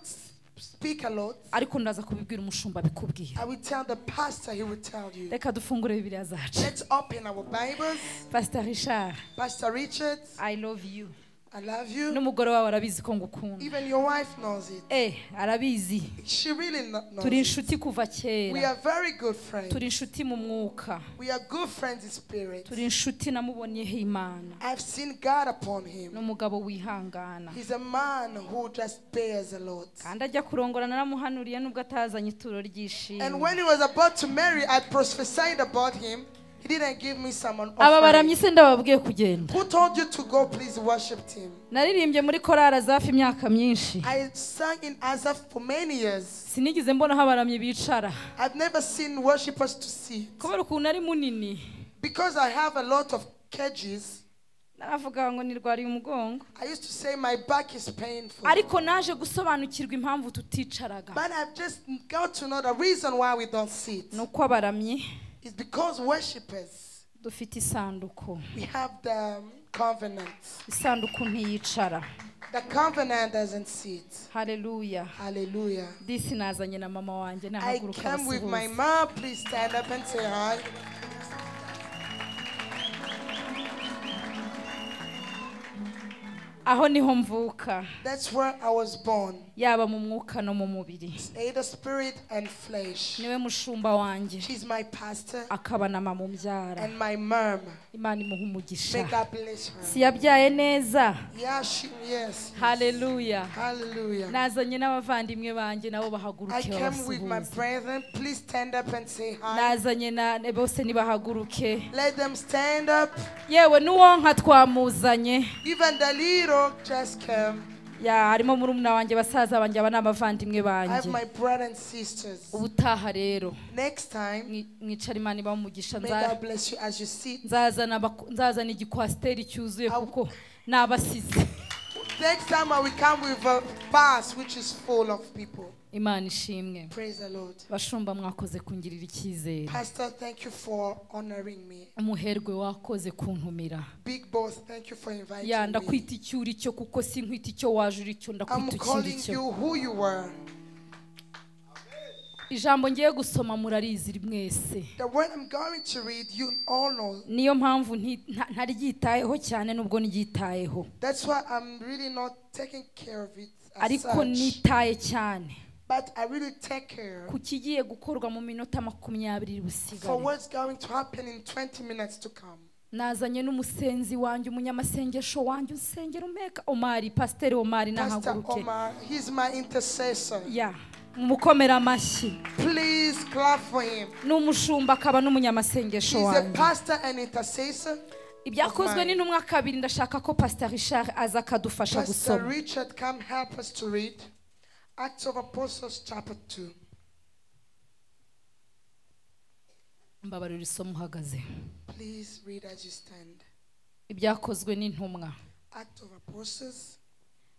S1: speak a lot.
S2: Ariko ndaza kubibwira umushumba bikubwira.
S1: I will tell the pastor, he will tell you.
S2: Reka dufungure Bibiliya zacu.
S1: Let's open our Bibles.
S2: Pastor Richard,
S1: Pastor Richard,
S2: I love you.
S1: I love you.
S2: N'umugore wawe arabizi ko ngukunda.
S1: Even your wife knows it.
S2: Arabizi.
S1: She really knows
S2: Turi
S1: it.
S2: inshuti kuva
S1: We
S2: kera.
S1: are very good friends.
S2: Turi inshuti mu mwuka.
S1: We are good friends in spirit.
S2: Turi inshuti namubonyeho Imana.
S1: I've seen God upon him.
S2: N'umugabo wihangana.
S1: He's a man who just bears a lot.
S2: Kandi ajya kurongora naramuhanuriye nubwo atazanye ituro
S1: And
S2: ry'ishimwe.
S1: when he was about to marry, I prophesied about him. He didn't give me some
S2: Aba
S1: offering.
S2: baramyi se ndababwiye kugenda.
S1: Who told you to go? Please worship him.
S2: Naririmbye muri korali Azafi imyaka myinshi.
S1: I sang in Azaf for many years.
S2: Sinigeze mbona aho abaramyi bicara.
S1: I've never seen worshippers to sit.
S2: Kubera ukuntu ari munini.
S1: Because I have a lot of kgs,
S2: Naravuga ngo nirwariye umugongo.
S1: I used to say my back is painful.
S2: Ariko naje gusobanukirwa impamvu tuticaraga.
S1: But I've just got to know the reason why we don't sit.
S2: Nuko abaramyi
S1: It's because worshippers,
S2: dufite isanduku.
S1: we have the covenant.
S2: Isanduku ntiyicara.
S1: The covenant doesn't sit.
S2: Hallelujah.
S1: Hallelujah.
S2: Disi nazanye na mama wanjye
S1: I
S2: nahaguruka
S1: came with my
S2: basuhuza.
S1: mom. Please stand up and say hi.
S2: Aho niho mvuka.
S1: That's where I was born.
S2: Yaba mu mwuka no mu mubiri.
S1: Either spirit and flesh.
S2: Niwe mushumba wanjye.
S1: She's my pastor
S2: Akaba na mama umbyara.
S1: and my mom.
S2: Imana imuha umugisha.
S1: May God bless her.
S2: Siyabyaye neza.
S1: Yeah, yes.
S2: Hallelujah.
S1: Hallelujah.
S2: Nazanye n'abavandimwe banjye nabo
S1: I
S2: bahaguruke
S1: came with my
S2: babasuhuze.
S1: brethren. Please stand up and say hi.
S2: Nazanye na bose nibahaguruke.
S1: Let them stand up.
S2: Yewe n'uwonka twamuzanye.
S1: Even the little just came.
S2: Ya harimo murumuna wanjye basaza banjye aba n'abavandimwe
S1: I have
S2: banjye.
S1: my brothers and sisters.
S2: Ubutaha rero
S1: Next time,
S2: mwicara Imana ibamugisha
S1: may God bless you as you sit.
S2: nzazana igikwasiteri cyuzuye kuko nabasize.
S1: Next time I will come with a bus which is full of people.
S2: Imana ishimwe.
S1: Praise the Lord.
S2: Bashumba mwakoze kungirira icyizere.
S1: Pastor, thank you for honoring me.
S2: Umuherwe wakoze kuntumira.
S1: Big boss, thank you for inviting
S2: Ya
S1: me.
S2: ndakwita icyo uri cyo kuko sinkwita icyo waje uri cyo
S1: I'm
S2: ndakwita ikindi
S1: calling
S2: cyo.
S1: you who you were.
S2: Ijambo ngiye gusoma murarizi mwese.
S1: The word I'm going to read, you all know.
S2: Niyo mpamvu ntaryitayeho cyane nubwo nigitayeho.
S1: That's why I'm really not taking care of it. As
S2: Ariko
S1: such.
S2: nitaye cyane.
S1: But I really take care
S2: kukigiye gukorwa mu minota 20
S1: for
S2: busigara.
S1: what's going to happen in 20 minutes to come.
S2: Nazanye n'umusenzi wanjye umunyamasengesho wanjye usengera umeka Omari, Pastor Omari
S1: Pastor
S2: nahaguruke.
S1: Omar, he's my intercessor.
S2: Yeah. Mukomera amashyi.
S1: Please clap for him.
S2: N'umushumba akaba n'umunyamasengesho
S1: He's a
S2: wanjye.
S1: pastor and intercessor.
S2: Ibyakozwe n'intumwa kabiri ndashaka ko Pastor Richard aza kadufasha
S1: Pastor
S2: gusoma.
S1: Richard, come help us to read Acts of Apostles chapter 2.
S2: Mbabarira isomo uhagaze.
S1: Please read as you stand.
S2: Ibyakozwe n'intumwa.
S1: Acts of Apostles.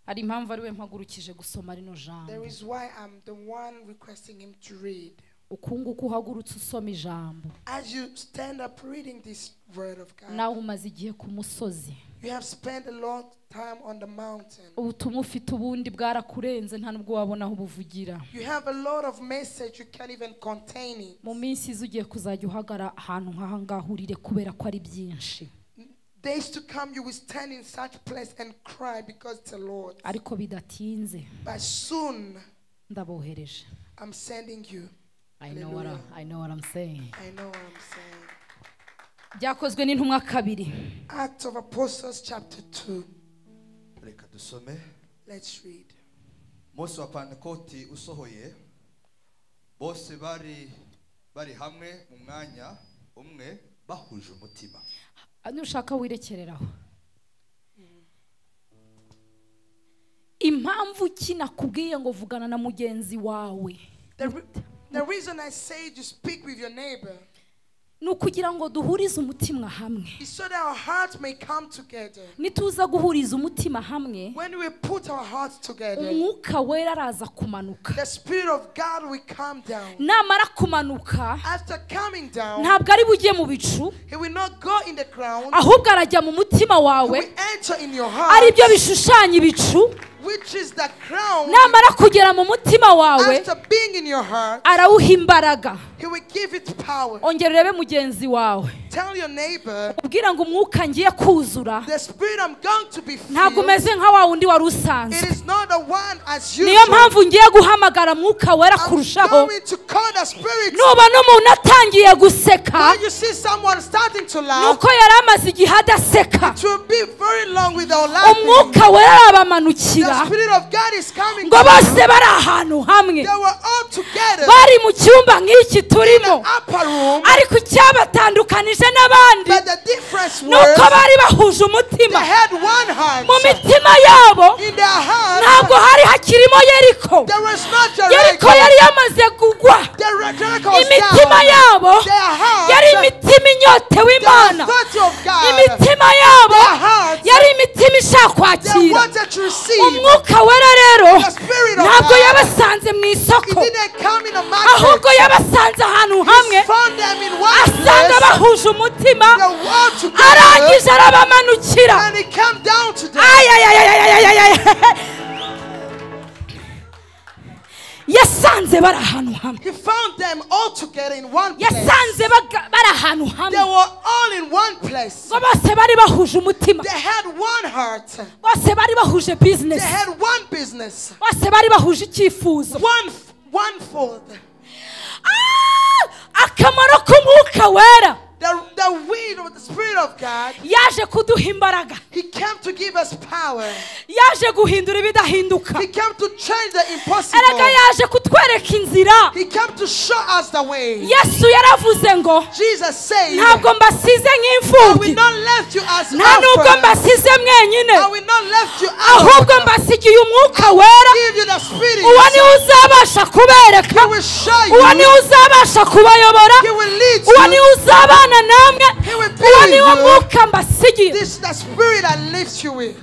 S2: Hari impamvu ari we mpagurukije gusoma rino jambo.
S1: There is why I'm the one requesting him to read.
S2: Ukunguka uhagurutse usoma ijambo.
S1: As you stand up reading this word of God,
S2: nawe umaze igihe ku musozi.
S1: you have spent a long time on the mountain.
S2: Ubutumwa ufite ubundi bwarakurenze nta nubwo wabona aho ubuvugira.
S1: You have a lot of message, you can't even contain it.
S2: Mu minsi izugiye kuzajya uhagara ahantu nk'aha ngaha urire kubera ko ari byinshi.
S1: Days to come you will stand in such place and cry because it's a Lord.
S2: Ariko bidatinze
S1: But soon
S2: ndabohereje.
S1: I'm sending you.
S2: I know what I'm saying.
S1: I know what I'm saying.
S2: Byakozwe n'intumwa kabiri.
S1: Acts of Apostles chapter 2.
S3: Reka dusome.
S1: Let's read.
S3: Mose wa Pentekoti usohoye bose bari hamwe mu mwanya umwe bahuje umutima.
S2: Nushaka wirekereraho. Impamvu kinakubwiye ngo vugana na mugenzi wawe.
S1: The reason I say you speak with your neighbor
S2: nukugira ngo duhurize umutima hamwe.
S1: is so that our hearts may come together.
S2: Nituza guhuriza umutima hamwe,
S1: When we put our hearts together,
S2: umwuka wera araza kumanuka.
S1: the Spirit of God will come down.
S2: Namara kumanuka,
S1: After coming down,
S2: ntabwo ari bugiye mu bicu,
S1: He will not go in the ground.
S2: ahubwo arajya mu mutima
S1: He
S2: wawe,
S1: will enter in your
S2: ari
S1: heart,
S2: byo bishushanya ibicu.
S1: which is the crown.
S2: Namara kugera mu mutima wawe,
S1: After being in your heart,
S2: arawuha imbaraga.
S1: He will give it power.
S2: Ongera urebe mugenzi wawe,
S1: Tell your neighbor,
S2: ubwira ngo umwuka ngiye kuzura
S1: the Spirit I'm going to be
S2: ntabwo
S1: filled,
S2: umeze nka wa wundi wari
S1: it
S2: usanzwe.
S1: is not the one as
S2: Niyo
S1: usual.
S2: mpamvu ngiye guhamagara mwuka wera
S1: I'm
S2: kurushaho.
S1: going to call the Spirit.
S2: Nubona umuntu atangiye guseka,
S1: When you see someone starting to laugh,
S2: nuko yari amaze igihe adaseka.
S1: it will be very long without laughing.
S2: Umwuka wera arabamanukira
S1: The Spirit of God is coming
S2: ngo
S1: down.
S2: bose bari ahantu hamwe,
S1: They were all together
S2: bari mu cyumba nk'iki
S1: in the
S2: turimo,
S1: upper room,
S2: ariko icyabatandukanije n'abandi
S1: but the difference
S2: nuko
S1: was
S2: bari bahuje
S1: they
S2: umutima.
S1: had one heart.
S2: Mu mitima yabo
S1: In their heart,
S2: ntabwo hari hakirimo Yeriko.
S1: there was not
S2: Yeriko
S1: Jericho.
S2: yari yamaze kugwa.
S1: Jericho was
S2: Imitima
S1: down.
S2: yabo
S1: Their hearts,
S2: yari imitima inyotewe
S1: the
S2: Imana.
S1: authority of God,
S2: Imitima yabo
S1: their hearts,
S2: yari imitima ishaka
S1: they
S2: kwakira.
S1: wanted to receive.
S2: Umwuka wera rero
S1: The Spirit of
S2: ntabwo
S1: God,
S2: yabasanze mu
S1: He
S2: isoko,
S1: didn't come in a
S2: ahubwo
S1: market.
S2: yabasanze ahantu
S1: He
S2: hamwe,
S1: found them in one
S2: asanga
S1: place.
S2: bahuje umutima,
S1: They were together,
S2: arangije arabamanukira.
S1: and He came down to them.
S2: Yasanze bari ahantu hamwe,
S1: He found them all together in one place.
S2: yasanze bari ahantu
S1: They
S2: hamwe,
S1: were all in one place.
S2: ngo bose bari bahuje umutima,
S1: They had one heart.
S2: bose bari bahuje
S1: They
S2: business,
S1: had one business.
S2: bose bari bahuje icyifuzo.
S1: One fold.
S2: Akamaro k'umwuka wera
S1: The wind of the Spirit of God,
S2: yaje kuduha imbaraga,
S1: He came to give us power.
S2: yaje guhindura ibidahinduka,
S1: He came to change the impossible.
S2: erega yaje kutwereka inzira.
S1: He came to show us the way.
S2: Yesu yaravuze ngo
S1: Jesus said,
S2: ntabwo mbasize
S1: I will
S2: nk'imfubyi,
S1: not left you as
S2: nta nubwo
S1: orphans.
S2: mbasize mwenyine,
S1: I will not left you
S2: ahubwo
S1: out.
S2: mbasigiye umwuka wera.
S1: Give you the Spirit.
S2: Uwo niwe uzabasha kubereka,
S1: He will show
S2: uwo
S1: you.
S2: niwe uzabasha kubayobora,
S1: He will lead
S2: uwo
S1: you.
S2: niwe uzabana namwe,
S1: He will be
S2: uwo
S1: with
S2: niwe
S1: you.
S2: mwuka mbasigiye.
S1: This is the Spirit that lifts you with.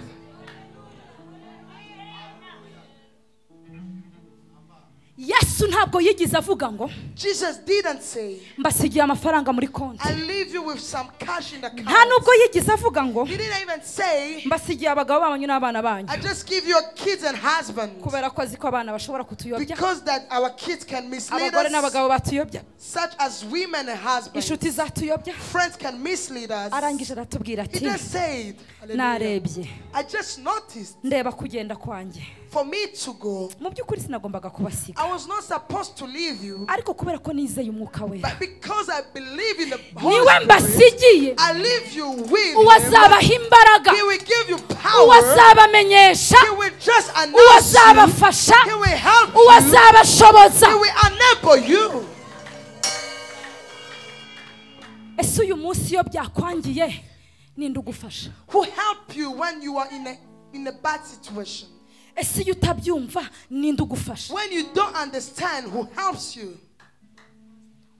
S2: Yesu ntabwo yigeze avuga ngo
S1: Jesus didn't say,
S2: mbasigiye amafaranga muri konti.
S1: I leave you with some cash in the
S2: Nta
S1: account.
S2: nubwo yigeze avuga ngo
S1: He didn't even say,
S2: mbasigiye abagabo banyu n'abana banyu,
S1: I just give you kids and husbands.
S2: kubera ko azi ko abana bashobora kutuyobya,
S1: Because that our kids can mislead
S2: abagore
S1: us,
S2: n'abagabo batuyobya,
S1: such as women and husbands.
S2: inshuti zatuyobya.
S1: Friends can mislead us.
S2: Arangije aratubwira
S1: He
S2: ati
S1: just said, hallelujah,
S2: narebye
S1: I just noticed
S2: ndeba kugenda kwanjye,
S1: for me to go.
S2: Mu by'ukuri sinagombaga kubasiga.
S1: I was not supposed to leave you.
S2: Ariko kubera ko nizeye umwuka wera.
S1: But because I believe in the Holy
S2: Niwe mbasigiye.
S1: I leave you with
S2: Uwazabaha imbaraga.
S1: He will give you power.
S2: Uwazabamenyesha.
S1: He will just announce you.
S2: Uwazabafasha.
S1: He will help you.
S2: Uwazabashoboza.
S1: He will enable you.
S2: Ese uyu munsi iyo byakwangiye ninde ugufasha?
S1: Who help you when you are in a bad situation?
S2: Ese iyo utabyumva ninde ugufasha?
S1: When you don't understand, who helps you?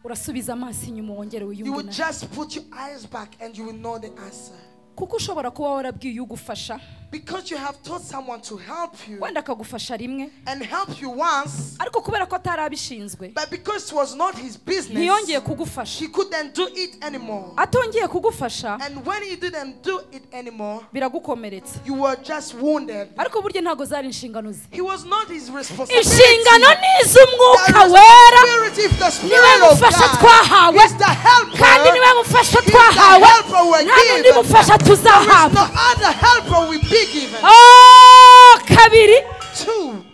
S2: Urasubiza amaso inyuma wongere
S1: You will
S2: wiyumve.
S1: just put your eyes back and you will know the answer.
S2: Kuko ushobora kuba warabwiye ugufasha.
S1: Because you have told someone to help you
S2: Wenda akagufasha rimwe.
S1: and help you once,
S2: Ariko kubera ko atarabishinzwe.
S1: but because it was not his business,
S2: Ntiyongeye kugufasha.
S1: he couldn't do it anymore.
S2: Atongeye kugufasha.
S1: And when he didn't do it anymore,
S2: Biragukomeretsa.
S1: you were just wounded.
S2: Ariko burya ntago zari inshingano ze.
S1: He was not his responsibility.
S2: Inshingano ni iz'umwuka
S1: The
S2: wera.
S1: responsibility of the
S2: Niwe
S1: Spirit of
S2: mufasha
S1: God
S2: twahawe.
S1: is the helper.
S2: Kandi niwe mufasha
S1: He's the
S2: twahawe.
S1: helper we're
S2: Nta n'undi
S1: given.
S2: mufasha
S1: There is
S2: tuzahabwa.
S1: no other helper we be given.
S2: Kabiri.
S1: Two.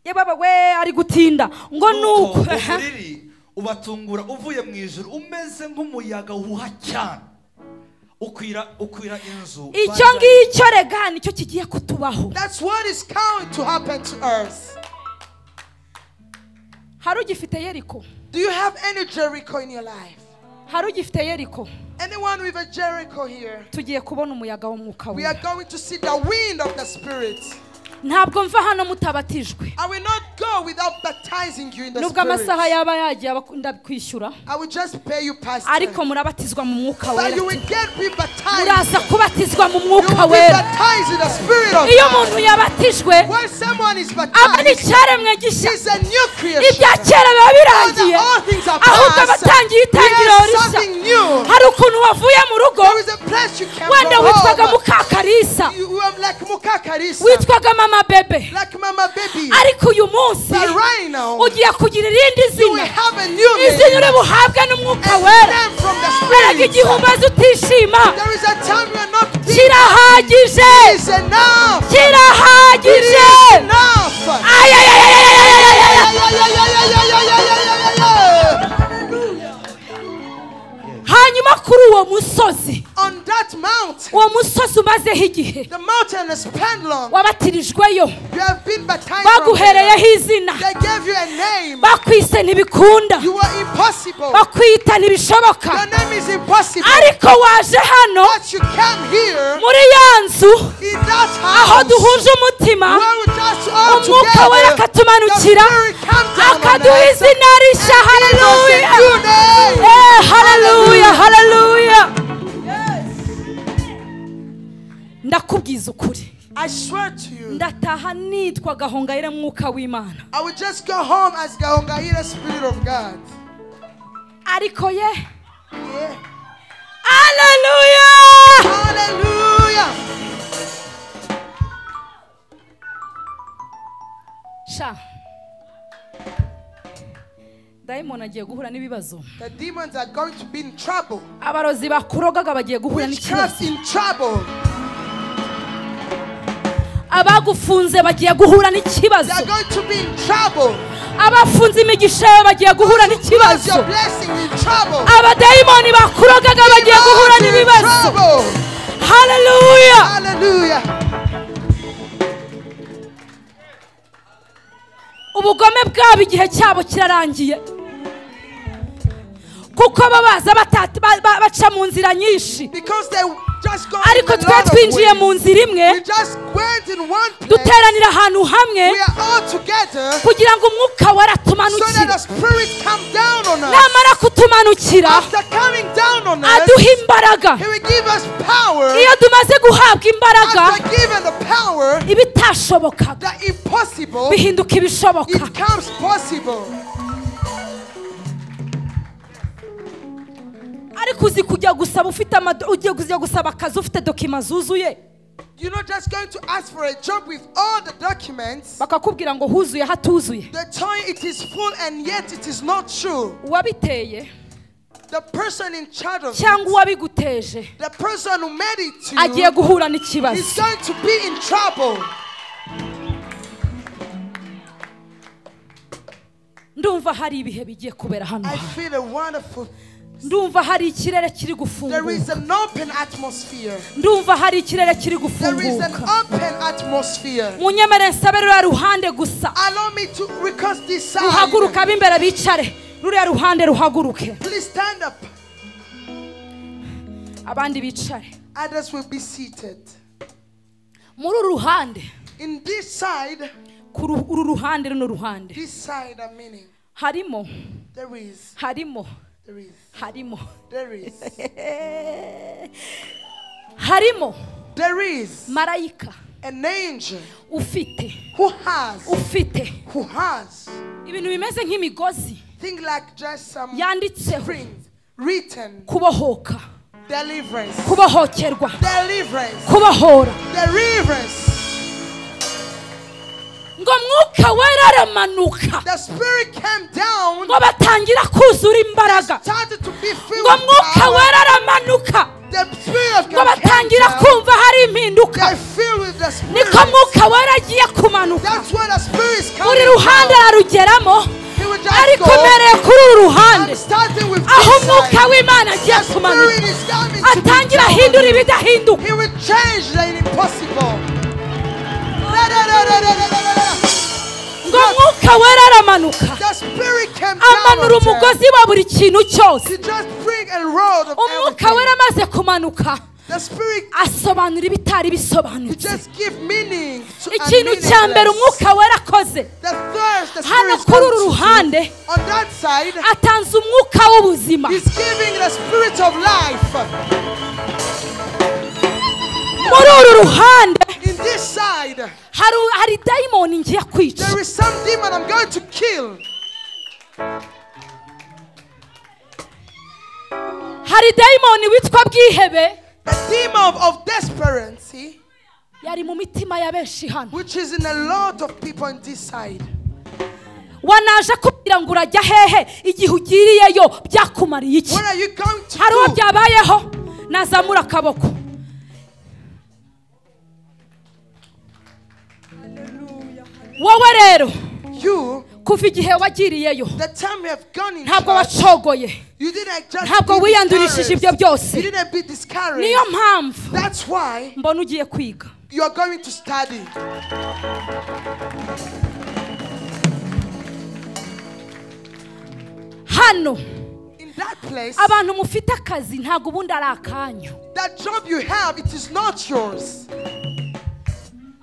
S2: Yebaba we ari gutinda ngo nuko
S3: Uburiri ubatungura uvuye mu ijuru umeze nk'umuyaga uhuha cyane ukwira inzu.
S2: icyo ngicyo rega nicyo kigiye kutubaho.
S1: That's what is going to happen to us.
S2: Hari ugifite Yeriko?
S1: Do you have any Jericho in your life?
S2: Hari ugifite Yeriko?
S1: Anyone with a Jericho here?
S2: Tugiye kubona umuyaga w'umwuka
S1: We are
S2: wera.
S1: going to see the wind of the Spirit.
S2: Ntabwo mva hano mutabatijwe.
S1: I will not go without baptizing you in the
S2: Nubwo
S1: Spirit.
S2: amasaha yaba yagiye ndakwishyura.
S1: I will just pay you past
S2: Ariko
S1: tense.
S2: murabatizwa mu mwuka
S1: But
S2: wera.
S1: you will get be baptized.
S2: Muraza kubatizwa mu
S1: You
S2: mwuka
S1: will be
S2: wera.
S1: baptized in the Spirit of
S2: Iyo
S1: God.
S2: umuntu yabatijwe
S1: When someone is
S2: aba ari
S1: baptized,
S2: icyaremwe gishya.
S1: he's a new creation.
S2: Ibya kera biba birangiye.
S1: All things are
S2: Ahubwo
S1: past.
S2: abatangiye itangiriro
S1: Here's
S2: rishya.
S1: something new.
S2: Hari ukuntu wavuye mu rugo
S1: There is a place you can
S2: wenda
S1: go
S2: witwaga
S1: home.
S2: Mukakarisa,
S1: You are like Mukakarisa,
S2: witwaga Mama Bebe,
S1: like Mama Baby.
S2: ariko uyu munsi
S1: But right now,
S2: ugiye kugira irindi
S1: you will
S2: zina.
S1: have a new
S2: Izina
S1: name.
S2: uri buhabwe n'umwuka
S1: And
S2: wera.
S1: name from the
S2: Erega
S1: Spirit.
S2: igihe umaze utishima
S1: There is a time you are not pleased.
S2: kirahagije.
S1: It's enough.
S2: Kirahagije.
S1: Enough.
S2: Hanyuma kuri uwo musozi,
S1: On that mountain,
S2: uwo musozi umazeho igihe
S1: the mountain is spent long.
S2: wabatirijweyo,
S1: You have been baptized from
S2: baguhereyeho
S1: there.
S2: izina,
S1: They gave you a name.
S2: bakwise ntibikunda,
S1: You were impossible.
S2: bakwita ntibishoboka.
S1: Your name is impossible.
S2: Ariko waje hano
S1: But you came here
S2: muri ya nzu
S1: in that
S2: aho
S1: house
S2: duhuje umutima,
S1: where we just all
S2: umwuka wera
S1: together. The
S2: akatumanukira,
S1: Spirit comes down on
S2: akaduha
S1: us.
S2: izina rishya. Haleluya. Haleluya. Haleluya. Ndakubwiza ukuri,
S1: I swear to you,
S2: ndataha nitwa Gahongayire mwuka w'Imana.
S1: I will just go home as Gahongayire, Spirit of God.
S2: Ariko ye,
S1: Yeah.
S2: haleluya.
S1: Hallelujah.
S2: Sha dayimoni agiye guhura n'ibibazo.
S1: The demons are going to be in trouble.
S2: Abarozi bakurogaga bagiye guhura
S1: Witchcraft
S2: n'ikibazo.
S1: in trouble.
S2: Abagufunze bagiye guhura
S1: They
S2: n'ikibazo.
S1: are going to be in trouble.
S2: Abafunze imigisha yawe bagiye guhura
S1: Close
S2: n'ikibazo.
S1: your blessing in trouble.
S2: Abadayimoni bakurogaga bagiye guhura
S1: In
S2: n'ibibazo.
S1: trouble.
S2: Haleluya.
S1: Hallelujah.
S2: Ubugome bwabo igihe cyabo kirarangiye, kuko babaza baca mu nzira nyinshi,
S1: Because they just go
S2: ariko
S1: in a
S2: twe
S1: lot of
S2: twinjiye
S1: ways.
S2: mu nzira imwe,
S1: We just went in one place.
S2: duteranira ahantu hamwe
S1: We are all together
S2: kugira ngo umwuka wera
S1: so that the
S2: atumanukire.
S1: Spirit come down on us.
S2: Namara kutumanukira
S1: After coming down on us,
S2: aduha imbaraga.
S1: He will give us power.
S2: Iyo tumaze guhabwa imbaraga,
S1: After given the power,
S2: ibitashobokaga
S1: the impossible,
S2: bihinduka ibishoboka.
S1: it becomes possible.
S2: Ariko uzi kujya gusaba ufite ugiye kujya gusaba akazi ufite dokima zuzuye,
S1: You're not just going to ask for a job with all the documents.
S2: bakakubwira ngo huzuye hatuzuye.
S1: They tell you it is full and yet it is not true.
S2: Uwabiteye
S1: The person in charge of
S2: cyangwa
S1: it,
S2: uwabiguteje
S1: the person who made it to
S2: agiye
S1: you,
S2: guhura
S1: is
S2: n'ikibazo.
S1: going to be in trouble.
S2: ndumva hari ibihe bigiye kubera hano.
S1: I feel a wonderful.
S2: Ndumva hari ikirere kiri
S1: There is
S2: gufunguka.
S1: an open atmosphere.
S2: Ndumva hari ikirere kiri
S1: There is an
S2: gufunguka.
S1: open atmosphere.
S2: Munyemere nsabe ruriya ruhande gusa.
S1: Allow me to request this side.
S2: Ruhaguruka b'imbere bicare. Ruriya ruhande ruhaguruke.
S1: Please stand up.
S2: Abandi bicare.
S1: Others will be seated.
S2: Muri uru ruhande.
S1: In this side.
S2: Uru ruhande runo ruhande.
S1: This side I'm meaning.
S2: Harimo.
S1: There is.
S2: Harimo.
S1: There is.
S2: Harimo.
S1: There is.
S2: Harimo.
S1: There is.
S2: Marayika.
S1: An angel.
S2: Ufite.
S1: Who has.
S2: Ufite.
S1: Who has.
S2: Ibintu bimeze nk'imigozi.
S1: Think like just some
S2: Yanditseho.
S1: strings written.
S2: Kubohoka.
S1: Deliverance.
S2: Kubohokerwa.
S1: Deliverance.
S2: Kubahora.
S1: Deliverance.
S2: Ngo mwuka wera aramanuka.
S1: The spirit came down.
S2: Ngo batangira kuzura imbaraga.
S1: Started to be filled
S2: Ngo
S1: with
S2: mwuka
S1: power.
S2: wera aramanuka.
S1: The spirit of
S2: Ngo
S1: God came
S2: batangira
S1: down.
S2: kumva hari impinduka.
S1: They filled with the spirit.
S2: Niko mwuka wera agiye kumanuka.
S1: That's where the spirit is coming
S2: Buri ruhande
S1: from.
S2: arugeramo.
S1: He will just
S2: Ariko
S1: go.
S2: mereye kuri uru ruhande.
S1: I'm starting with
S2: Aho
S1: this
S2: mwuka
S1: side.
S2: w'Imana agiye
S1: The
S2: kumanuka.
S1: spirit is coming to be
S2: Atangira
S1: down.
S2: ahindura ibidahinduka.
S1: He will change the impossible.
S2: Ngo mwuka wera aramanuka.
S1: The spirit came
S2: Amanura
S1: down.
S2: umugozi wa buri kintu cyose.
S1: He just bring a road of
S2: Umwuka wera
S1: everything.
S2: amaze kumanuka.
S1: The spirit
S2: Asobanura ibitari
S1: he
S2: bisobanutse.
S1: just give meaning to
S2: Ikintu cya mbere umwuka wera akoze.
S1: The thirst, the
S2: Hano
S1: spirit
S2: kuri uru
S1: comes to
S2: ruhande
S1: you. On that side,
S2: atanze umwuka w'ubuzima.
S1: he's giving the spirit of life.
S2: Muri uru ruhande
S1: In this side,
S2: hari dayimoni ngiye kwica.
S1: there is some demon I'm going to kill.
S2: Hari dayimoni witwa bwihebe.
S1: A demon of desperancy,
S2: Yari mu mitima ya benshi hano.
S1: which is in a lot of people on this side.
S2: Wanaje kubwira ngo urajya hehe igihe ugiriyeyo byakumariye iki?
S1: What are you going to
S2: Hari uwo
S1: do?
S2: byabayeho nazamura akaboko. Wowe rero
S1: You,
S2: kuva igihe wagiriyeyo
S1: the time you have gone in
S2: ntabwo
S1: church,
S2: wacogoye.
S1: you didn't just
S2: Ntabwo
S1: be
S2: wiyandurishije ibyo
S1: discouraged.
S2: byose.
S1: You didn't be discouraged.
S2: Niyo mpamvu
S1: That's why
S2: mbona ugiye kwiga.
S1: you are going to study.
S2: Hano
S1: In that place,
S2: abantu mufite akazi ntabwo ubundi ari akanyu.
S1: that job you have, it is not yours.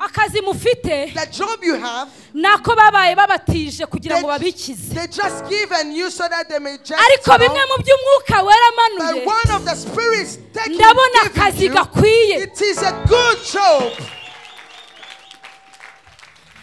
S2: Akazi mufite
S1: The job you have,
S2: nako babaye babatije kugira ngo babikize.
S1: they just given you so that they may just
S2: Ariko bimwe mu by'umwuka wera
S1: but
S2: amanuye
S1: one of the spirits taking
S2: ndabona
S1: giving
S2: akazi
S1: you,
S2: gakwiye.
S1: it is a good job.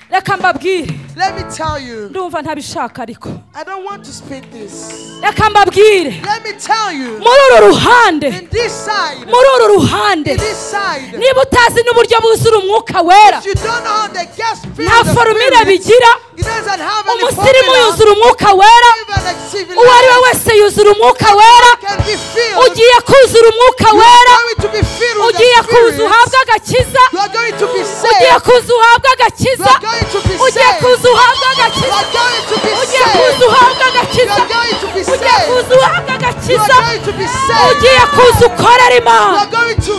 S2: Reka mbabwire
S1: Let me tell you,
S2: ndumva ntabishaka ariko
S1: I don't want to speak this.
S2: reka mbabwire
S1: Let me tell you,
S2: muri uru ruhande
S1: in this side,
S2: muri uru ruhande
S1: in this side,
S2: niba utazi n'uburyo buzura umwuka wera
S1: if you don't know how the gas
S2: nta forumire bigira.
S1: it doesn't have any
S2: Umusirimu
S1: formula.
S2: yuzura umwuka wera.
S1: Even like civil
S2: Uwo ari we
S1: life
S2: wese yuzura umwuka wera.
S1: can be filled.
S2: Ugiye kuzura umwuka
S1: You
S2: wera.
S1: are going to be filled with
S2: Ugiye
S1: the
S2: kuza
S1: Spirit.
S2: uhabwa agakiza.
S1: You are going to be
S2: Ugiye
S1: saved.
S2: kuza uhabwa
S1: You
S2: agakiza.
S1: are going to be
S2: Ugiye
S1: saved.
S2: kuza uhabwa
S1: You
S2: agakiza.
S1: are going to be
S2: Ugiye
S1: saved.
S2: kuza uhabwa
S1: You
S2: agakiza.
S1: are going to be
S2: Ugiye
S1: saved.
S2: kuza uhabwa
S1: You
S2: agakiza.
S1: are going to be saved.
S2: Ugiye kuza ukorera
S1: You
S2: Imana.
S1: are going to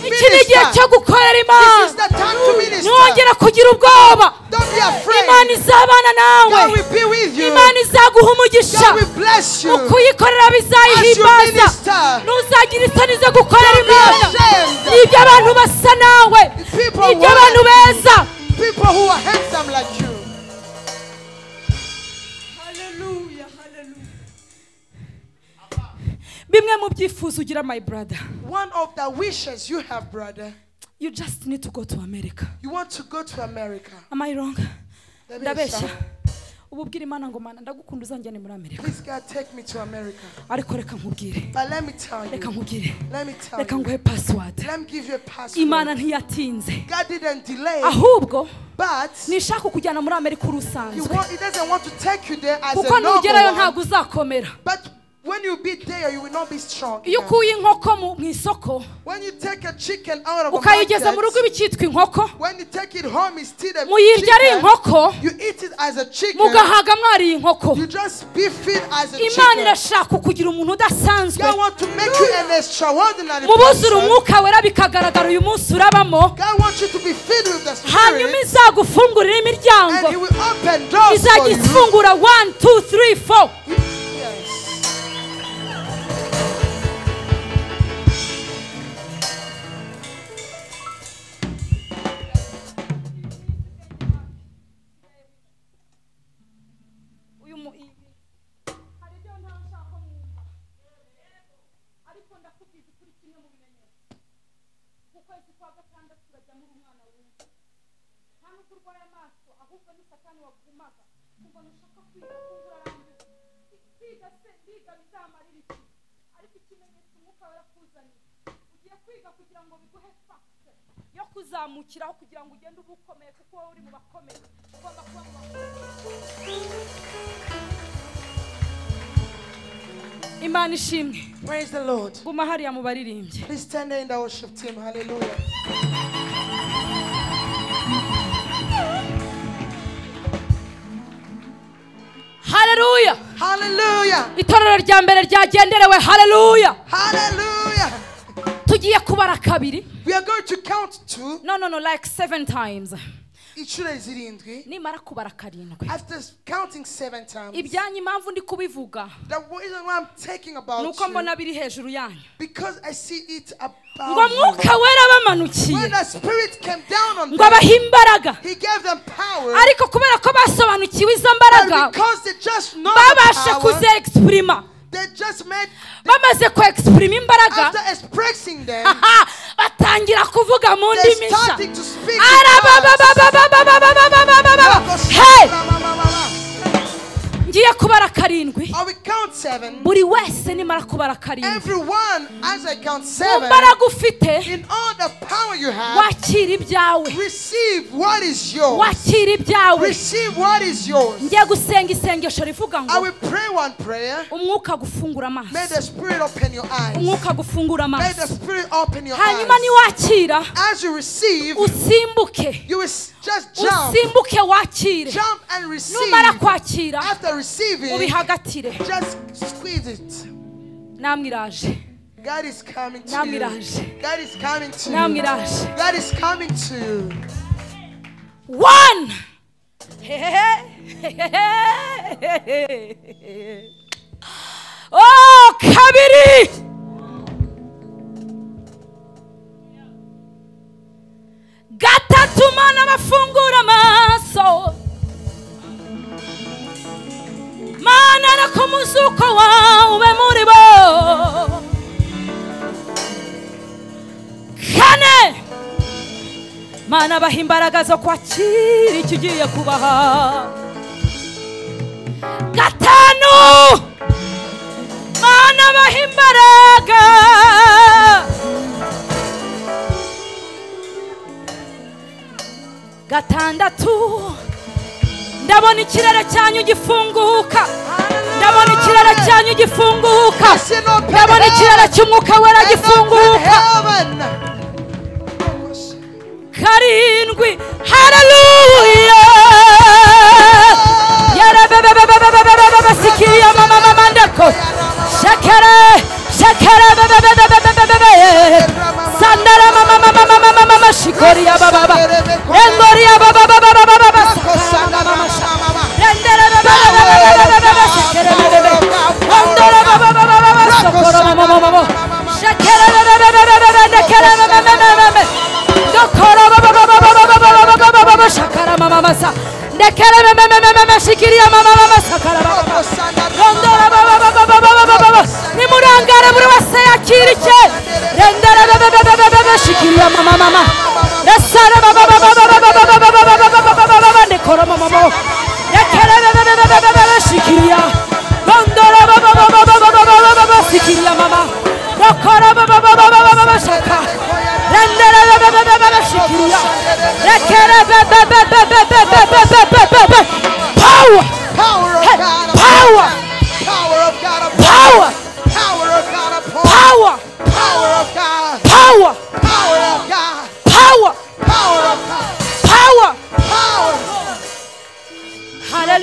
S2: Iki ni igihe cyo
S1: minister.
S2: gukorera
S1: This
S2: Imana.
S1: is the time to minister.
S2: Ntiwongera kugira ubwoba.
S1: Don't be afraid.
S2: Imana izabana nawe.
S1: God will be with you.
S2: Imana izaguha umugisha.
S1: God will bless you.
S2: Mu kuyikorera bizayihimbaza.
S1: As you minister.
S2: Ntuzagira isoni zo gukorera
S1: Don't be
S2: Imana.
S1: ashamed.
S2: Nibyo abantu basa nawe.
S1: People
S2: Nibyo abantu
S1: want
S2: beza.
S1: people who are handsome like you.
S2: Bimwe mu byifuzo ugira my brother.
S1: One of the wishes you have, brother,
S2: You just need to go to America.
S1: you want to go to America.
S2: Am I wrong?
S1: Let me
S2: Ndabeshya.
S1: shout.
S2: Ubu bwira Imana ngo Mana ndagukunda uzanjyane muri Amerika.
S1: Please God, take me to America.
S2: Ariko reka nkubwire.
S1: But let me tell
S2: Reka
S1: you.
S2: nkubwire.
S1: Let me tell
S2: Reka
S1: you.
S2: nguhe password.
S1: Let me give you a passport.
S2: Imana ntiyatinze.
S1: God didn't delay,
S2: Ahubwo
S1: but
S2: nishaka kukujyana muri Amerika urusanzwe.
S1: He doesn't want to take you there as
S2: Kuko
S1: a
S2: nugerayo
S1: normal one.
S2: ntabwo uzakomera.
S1: But when you be there, you will not be strong.
S2: iyo ukuye inkoko mu isoko
S1: When you take a chicken out of a
S2: ukayigeza mu rugo
S1: market,
S2: ibikitwa inkoko
S1: when you take it home, it's still a
S2: muyirya ari
S1: chicken.
S2: inkoko
S1: You eat it as a chicken.
S2: mugahaga mwariye inkoko.
S1: You just be fed as a
S2: Imana
S1: chicken.
S2: irashaka kugira umuntu udasanzwe
S1: God wants to make you an extraordinary
S2: mubuzura
S1: person.
S2: umwuka wera bikagaragara uyu munsi urabamo,
S1: God wants you to be filled with the
S2: hanyuma
S1: Spirit,
S2: izagufungurira imiryango,
S1: and He will open doors for
S2: izajya
S1: you.
S2: ifungura 1 2 3 4.
S1: Yes.
S2: yo kuzamukiraho kugira ngo ugende uba ukomeye kuko wowe uri mu bakomeye ugomba kuba mu bakomeye. Imana ishimwe.
S1: Praise the Lord.
S2: Guma hariya mu baririmbye.
S1: Please stand there in the worship team. Hallelujah.
S2: Hallelujah.
S1: Hallelujah.
S2: Itorero rya mbere ryagenderewe. Hallelujah.
S1: Hallelujah.
S2: Tugiye kubara kabiri.
S1: We are going to count 2.
S2: No, like 7 times.
S1: Inshuro zirindwi.
S2: Nimara kubara karindwi.
S1: After counting 7 times.
S2: Ibyanyu impamvu ndi kubivuga.
S1: The reason why I'm taking about
S2: nuko mbona biri hejuru yanyu.
S1: Because I see it
S2: Ngo
S1: above
S2: mwuka wera bamanukiye.
S1: When the Spirit came down on
S2: Ngo
S1: them,
S2: abaha imbaraga.
S1: He gave them power.
S2: Ariko kubera ko basobanukiwe izo mbaraga,
S1: But because they just know
S2: babasha
S1: the power,
S2: kuze exprima.
S1: they just made,
S2: Bamaze ku exprima imbaraga,
S1: after expressing them,
S2: batangira kuvuga mu
S1: they
S2: ndimi nshya.
S1: started to speak in tongues.
S2: Hey! Ngiye kubara karindwi.
S1: I will count 7.
S2: Buri wese nimara kubara karindwi,
S1: Everyone, as I count
S2: mu
S1: 7,
S2: mbaraga ufite,
S1: in all the power you have,
S2: wakira ibyawe.
S1: receive what is yours.
S2: Wakira ibyawe.
S1: Receive what is yours.
S2: Ngiye gusenga isengesho rivuga
S1: I
S2: ngo
S1: will pray one prayer.
S2: umwuka gufungura
S1: May
S2: amaso.
S1: the Spirit open your eyes.
S2: Umwuka gufungura
S1: May the
S2: amaso.
S1: Spirit open your
S2: Hanyuma
S1: eyes.
S2: niwakira
S1: As you receive,
S2: usimbuke.
S1: you will just jump.
S2: Usimbuke wakire.
S1: Jump and receive.
S2: Numara kwakira
S1: After receiving,
S2: ubihagatire.
S1: just squeeze it.
S2: Namwe iraje.
S1: God is coming to
S2: Namwe
S1: you.
S2: iraje.
S1: God is coming to
S2: Namwe
S1: you.
S2: iraje.
S1: God is coming to you.
S2: 1. Oh, kabiri. Gatatu mana bafungura amaso. Mana na kumuzuko wawe muri bo. Kane. Mana baha imbaraga zo kwakira icyo ugiye kubaha. Gatanu. Mana baha imbaraga. Gatandatu. Ndabona ikirere cyanyu gifunguka. Ndabona ikirere cyanyu gifunguka. Ndabona ikirere cy'umwuka wera gifunguka. Karindwi. Hallelujah. Yarabebebebebebebebebe sikiya mama mama ndako. Shakere shakere bebebebebebebe. Sandara mama mama mama mama shikoriya baba baba. Engoriya baba baba baba baba. Rendere bebebebebebebe shakere bebebe. Ondora baba baba baba sokoro mama mama. Shakere bebebebebebe ndekere bebebebebe. Dokoro baba baba baba baba baba shakara mama masa. Ndekere bebebebebe shikiria mama mama sakara baba. Ondora baba baba baba baba. Nimurangare buri wese yakirike. Rendere bebebebebe shikiria mama mama. Esare baba baba baba baba ndekoro mama mama. Ndekere bebebebebe shikiria. Ondora baba baba baba shikiria mama. Dokoro baba baba shaka. Rendere bebebebebe shikiria. Ndekere bebebebebe. Power.
S1: Power of God.
S2: Power.
S1: Power of God.
S2: Power.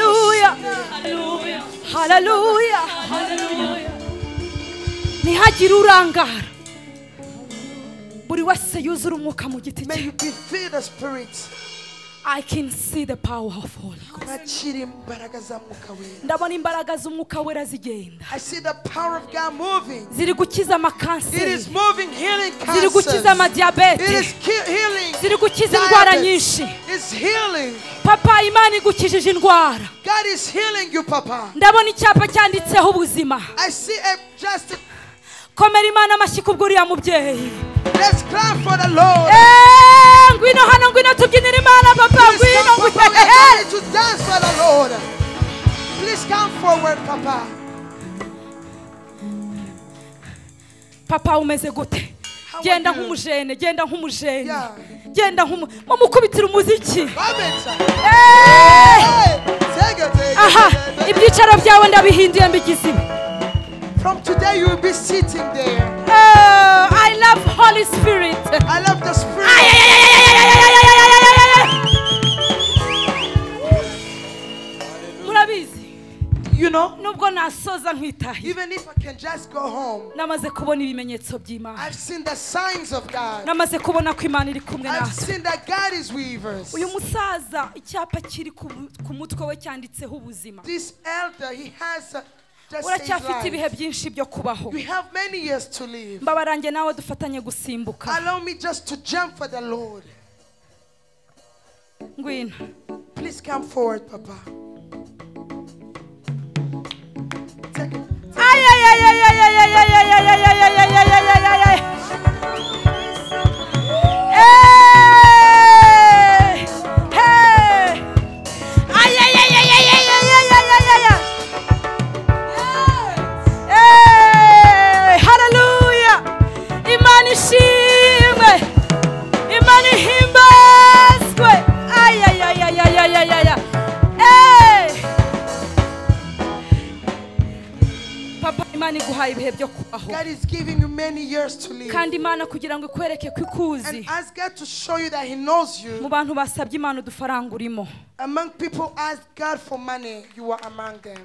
S2: Hallelujah. Hallelujah. Hallelujah. Ntihagire urangara. Buri wese yuzura umwuka mu giti
S1: May
S2: cye.
S1: you be filled the Spirit.
S2: I can see the power of Holy Ghost.
S1: Nakira imbaraga za Mwuka Wera.
S2: Ndabona imbaraga z'umwuka wera zigenda.
S1: I see the power of God moving.
S2: Ziri gukiza
S1: It
S2: amakanseri.
S1: is moving, healing
S2: Ziri gukiza
S1: cancers.
S2: amadiyabete.
S1: It is healing.
S2: Ziri gukiza indwara
S1: diabetes.
S2: nyinshi.
S1: It's healing.
S2: Papa, Imana igukijije indwara.
S1: God is healing you, Papa.
S2: Ndabona icyapa cyanditseho ubuzima.
S1: I see a just.
S2: Komera Imana amashyi kubw'uriya mubyeyi.
S1: Let's clap for the Lord.
S2: Ngwino hano, ngwino tubyinire Imana, Papa.
S1: Please
S2: Ngwino,
S1: come forward. We are ready to dance for the Lord. Please come forward, Papa.
S2: Papa, umeze gute?
S1: How
S2: Genda
S1: are you?
S2: nk'umujene, genda nk'umujene.
S1: Yeah.
S2: Genda mumukubitira umuziki.
S1: Babeta.
S2: Eh!
S1: Hey, take it.
S2: Aha, ibyicaro byawe ndabihinduye mbigize.
S1: From today you will be sitting there.
S2: I love Holy Spirit.
S1: I love the Spirit.
S2: Murabizi,
S1: You know,
S2: nubwo nasoza nkitahi,
S1: even if I can just go home,
S2: namaze kubona ibimenyetso by'Imana.
S1: I've seen the signs of God.
S2: Namaze kubona ko Imana iri kumwe
S1: I've
S2: natwe.
S1: seen that God is with us.
S2: Uyu musaza icyapa kiri ku mutwe we cyanditseho ubuzima.
S1: This elder, he has just
S2: Uracyafite
S1: his
S2: ibihe
S1: life.
S2: byinshi byo kubaho.
S1: You have many years to live.
S2: Mbabarange nawe dufatanye gusimbuka.
S1: Allow me just to jump for the Lord.
S2: Ngwino.
S1: Please come forward, Papa. Take it.
S2: Ay ay ay ay ay ay ay ay ay ay ay ay ay ay ay ay ay. Hey! Ay ay ay ay ay ay ay ay ay ay ay. Hey! Hallelujah! Imana ishimwe. Imana ihimbazwe. Ay ay ay ay ay ay ay ay. Hey! Papa, Imana iguhaye ibihe byo kubaho.
S1: God is giving you many years to live.
S2: Kandi Imana kugira ngo ikwereke ko ikuzi.
S1: And ask God to show you that He knows
S2: Mu
S1: you.
S2: bantu basabye Imana udufaranga urimo.
S1: Among people ask God for money, you are among them.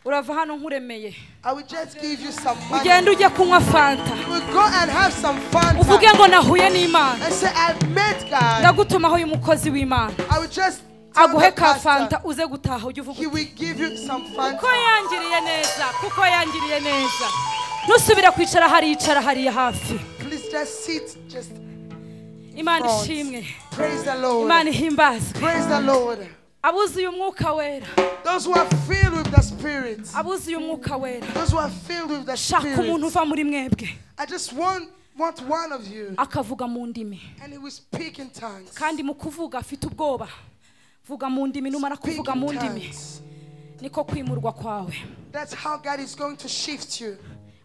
S2: Urava hano nkuremeye.
S1: I will just give you some money.
S2: Ugenda ujye kunywa fanta.
S1: You will go and have some fun.
S2: Uvuge ngo nahuye n'Imana.
S1: And say, I've met God.
S2: Ndagutumaho uyu mukozi w'Imana.
S1: I will just tell
S2: Aguhe
S1: the
S2: ka
S1: pastor,
S2: fanta uze gutaha ujye uvuga
S1: he
S2: uti,
S1: will give you some fun.
S2: kuko yangiriye neza, kuko yangiriye neza. Ntusubire kwicara hariya, icara hariya hafi.
S1: Please just sit, just
S2: Imana
S1: front.
S2: ishimwe.
S1: Praise the Lord.
S2: Imana ihimbazwe.
S1: Praise the Lord.
S2: Abuzuye umwuka wera.
S1: Those who are filled with the Spirit.
S2: Abuzuye umwuka wera.
S1: Those who are filled with the
S2: Shaka umuntu
S1: Spirit.
S2: uva muri mwebwe.
S1: I just want one of you.
S2: Akavuga mu ndimi.
S1: And he will speak in tongues.
S2: Kandi mu kuvuga afite ubwoba. Vuga mu ndimi, numara
S1: Speak
S2: kuvuga
S1: in
S2: mu ndimi.
S1: tongues.
S2: Niko kwimurwa kwawe.
S1: That's how God is going to shift you.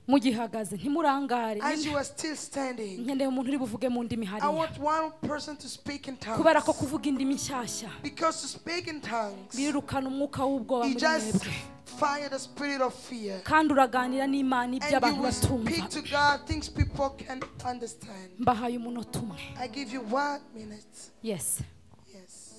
S2: Mugihagaze ntimurangare.
S1: As you are still standing,
S2: Nkeneye umuntu uri buvuge mu ndimi
S1: I
S2: hariya.
S1: want one person to speak in tongues.
S2: Kubera ko kuvuga indimi nshyashya
S1: Because to speak in tongues,
S2: birukana umwuka w'ubwoba
S1: you
S2: muri
S1: just
S2: mwebwe.
S1: fire the spirit of fear.
S2: Kandi uraganira n'Imana ibyo
S1: And you
S2: abantu
S1: will
S2: batumva.
S1: speak to God things people can understand.
S2: Mbahaye umunota umwe.
S1: I give you 1 minute.
S2: Yes.
S1: Yes.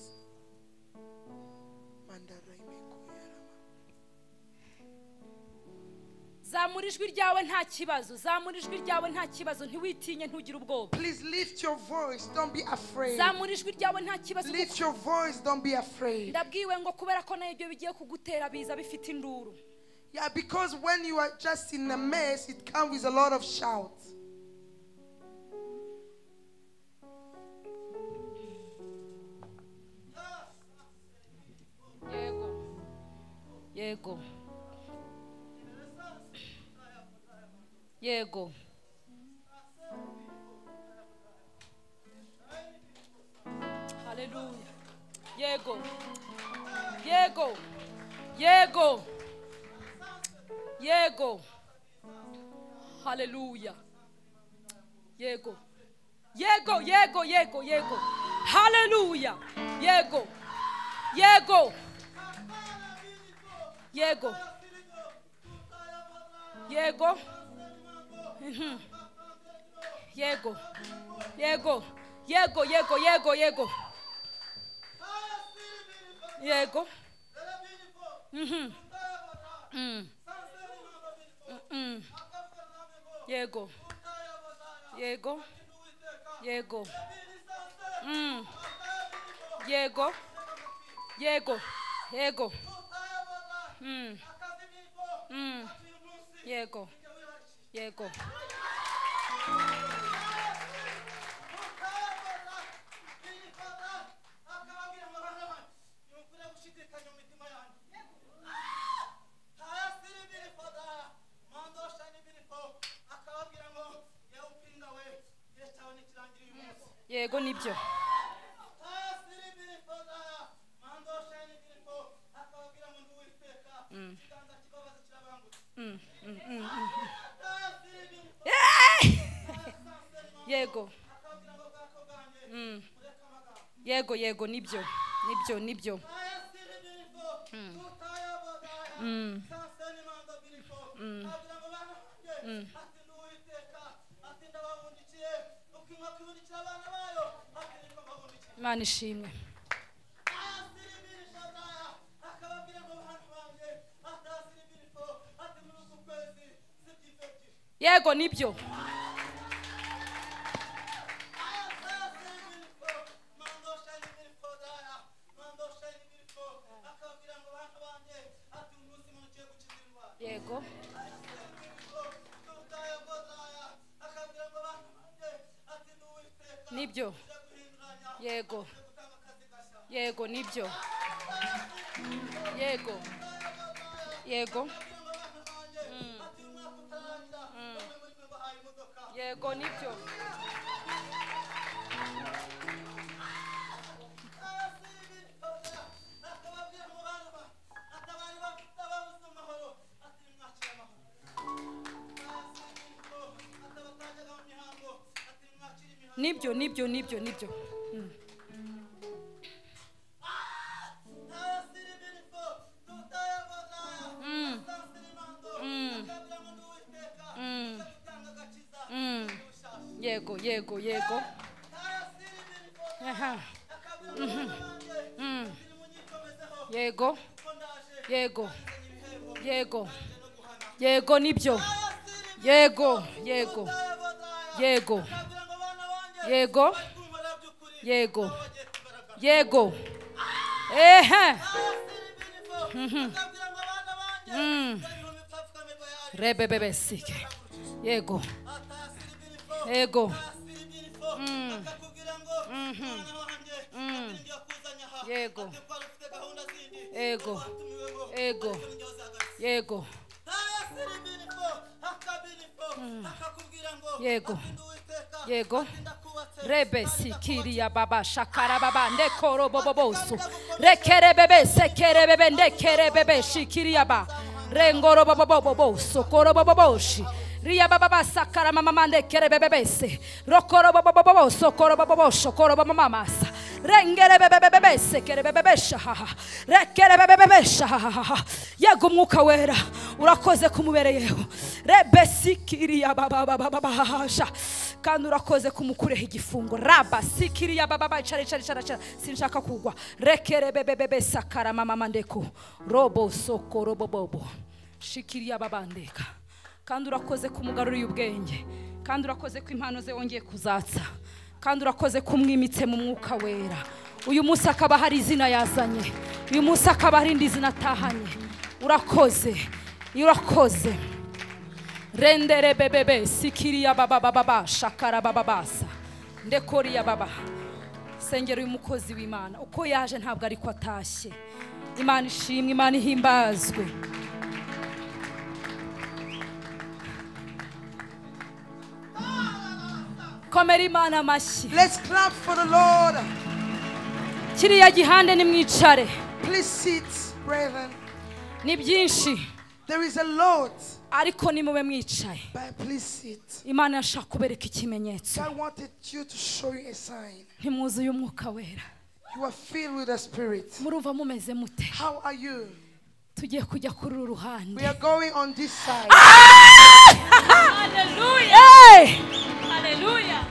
S2: Zamura ijwi ryawe nta kibazo. Zamura ijwi ryawe nta kibazo. Ntiwitinye, ntugire ubwoba.
S1: Please lift your voice. Don't be afraid.
S2: Zamura ijwi ryawe nta kibazo.
S1: Lift your voice. Don't be afraid.
S2: Ndabwiwe ngo kubera ko nayo ibyo bigiye kugutera biza bifite induru.
S1: Yeah, because when you are just in a mess, it comes with a lot of shouts.
S2: Yego. Yego. Hallelujah. Yego. Yego. Yego. Yego. Hallelujah. Yego. Yego, yego, yego, yego. Hallelujah. Yego. Yego. Yego. Yego. Yego. Yego. Yego, yego, yego, yego. Yego. Yego. Yego. Yego. Yego. Yego. Yego. Yego. Yego. Yego nibyo. Yego. Yego yego nibyo. Nibyo nibyo. Imana ishimwe. Yego nibyo. Yego. Nibyo. Yego. Yego nibyo. Yego. Yego. Yego nibyo. Nibyo nibyo nibyo nibyo. Yego yego yego. Aha. Yego. Yego. Yego. Yego nibyo. Yego yego. Yego. Yego. Yego. Yego. Rebebebe sike. Yego. Yego. Yego. Yego. Yego. Yego. Yego. Yego. Rebe sikiria baba shakara baba ndekoro bobobosu. Rekere bebe sekere bebe ndekere bebe shikiria ba. Rengoro bobobobosu koro boboboshi. Ria baba sakara mama mande kere bebe se. Rokoro bobobobosu koro bobobosho koro mamamasa. Rengere bebe sekere bebe shaha. Rekere bebe shaha. Yego umwuka wera urakoze kumubereyeho. Rebe sikiria baba baba sha. Kandi urakoze kumukureho igifungo raba sikiriya baba cyare sinshaka kugwa rekere bebe sakara mama mandeko robo soko robo bobo shikiriya babandeka kandi urakoze kumugarurira ubwenge kandi urakoze ko impano ze wongeye kuzatsa kandi urakoze kumwimitse mu mwuka wera uyu munsi akaba hari izina yazanye uyu munsi akaba hari indi zina atahanye urakoze rendere bebebe sikiria baba shakara baba basa ndekoriya baba sengera uyu mukozi w'Imana uko yaje ntabwo ari ko atashye Imana ishimwe Imana ihimbazwe komera Imana amashyi.
S1: Let's clap for the Lord.
S2: Kiriya gihande nimwicare.
S1: Please sit, brethren.
S2: Ni byinshi.
S1: There is a lot.
S2: Ariko nimube mwicaye.
S1: But please sit.
S2: Imana yashaka kubereka ikimenyetso.
S1: I wanted you to show you a sign.
S2: Ntimuzi uyu mwuka wera.
S1: You are filled with the Spirit.
S2: Murumva mumeze mute?
S1: How are you?
S2: Tugiye kujya kuri ruhande.
S1: We are going on this side.
S2: Hallelujah. Hallelujah.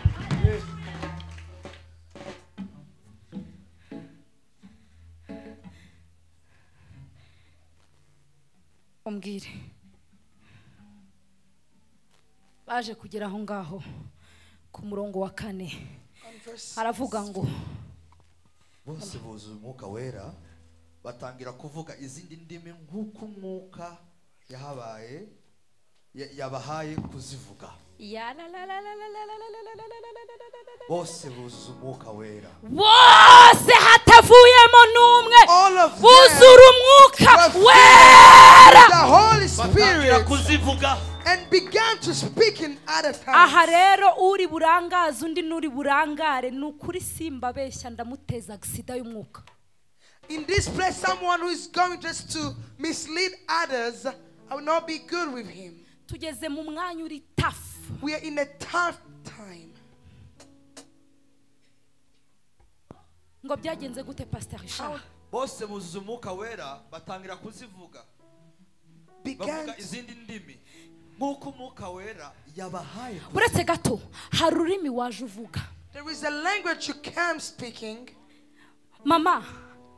S2: umbwire baje kugera aho ngaho ku murongo wa 4 aravuga ngo
S3: bose buzuye umwuka wera batangira kuvuga izindi ndimi nk'uko umwuka yabahaye kuzivuga. Bose buzuye umwuka wera,
S2: bose hatavuyemo n'umwe buzura umwuka wera,
S1: the Holy Spirit
S3: kuzivuga
S1: and began to speak in other tongues.
S2: Aha rero uri burangaza undi nuri burangare nukuri simba beshya ndamuteza aksida y'umwuka.
S1: In this place, someone who is going just to mislead others, I will not be good with him.
S2: Tugeze mu mwanya uri tough.
S1: We are in a tough time.
S2: Ngo byagenze gute Pastor Richard?
S3: Bose buzuye umwuka wera batangira kuzivuga. Bavuga izindi ndimi nk'uko umwuka wera yabahaye.
S2: Uretse gato hari ururimi waje uvuga.
S1: There is a language you came speaking.
S2: Mama,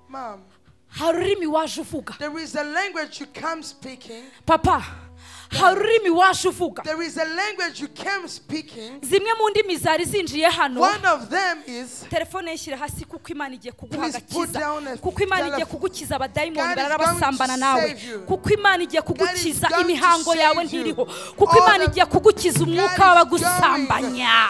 S1: Mom,
S2: hari ururimi waje uvuga.
S1: there is a language you came speaking.
S2: Papa, hari ururimi waje uvuga.
S1: There is a language you came speaking.
S2: Zimwe mu ndimi zari zinjiye hano.
S1: One of them is
S2: telefone yishyire hasi kuko Imana igiye kuguha
S1: Please put
S2: agakiza,
S1: down a
S2: kuko Imana igiye
S1: telephone.
S2: kugukiza abadayimoni
S1: God is
S2: barabasambana
S1: going to
S2: nawe,
S1: save you.
S2: kuko Imana igiye kugukiza
S1: going to
S2: imihango
S1: save
S2: yawe
S1: you.
S2: ntiriho, kuko
S1: All
S2: Imana
S1: the-
S2: igiye kugukiza umwuka w'abagusambanya.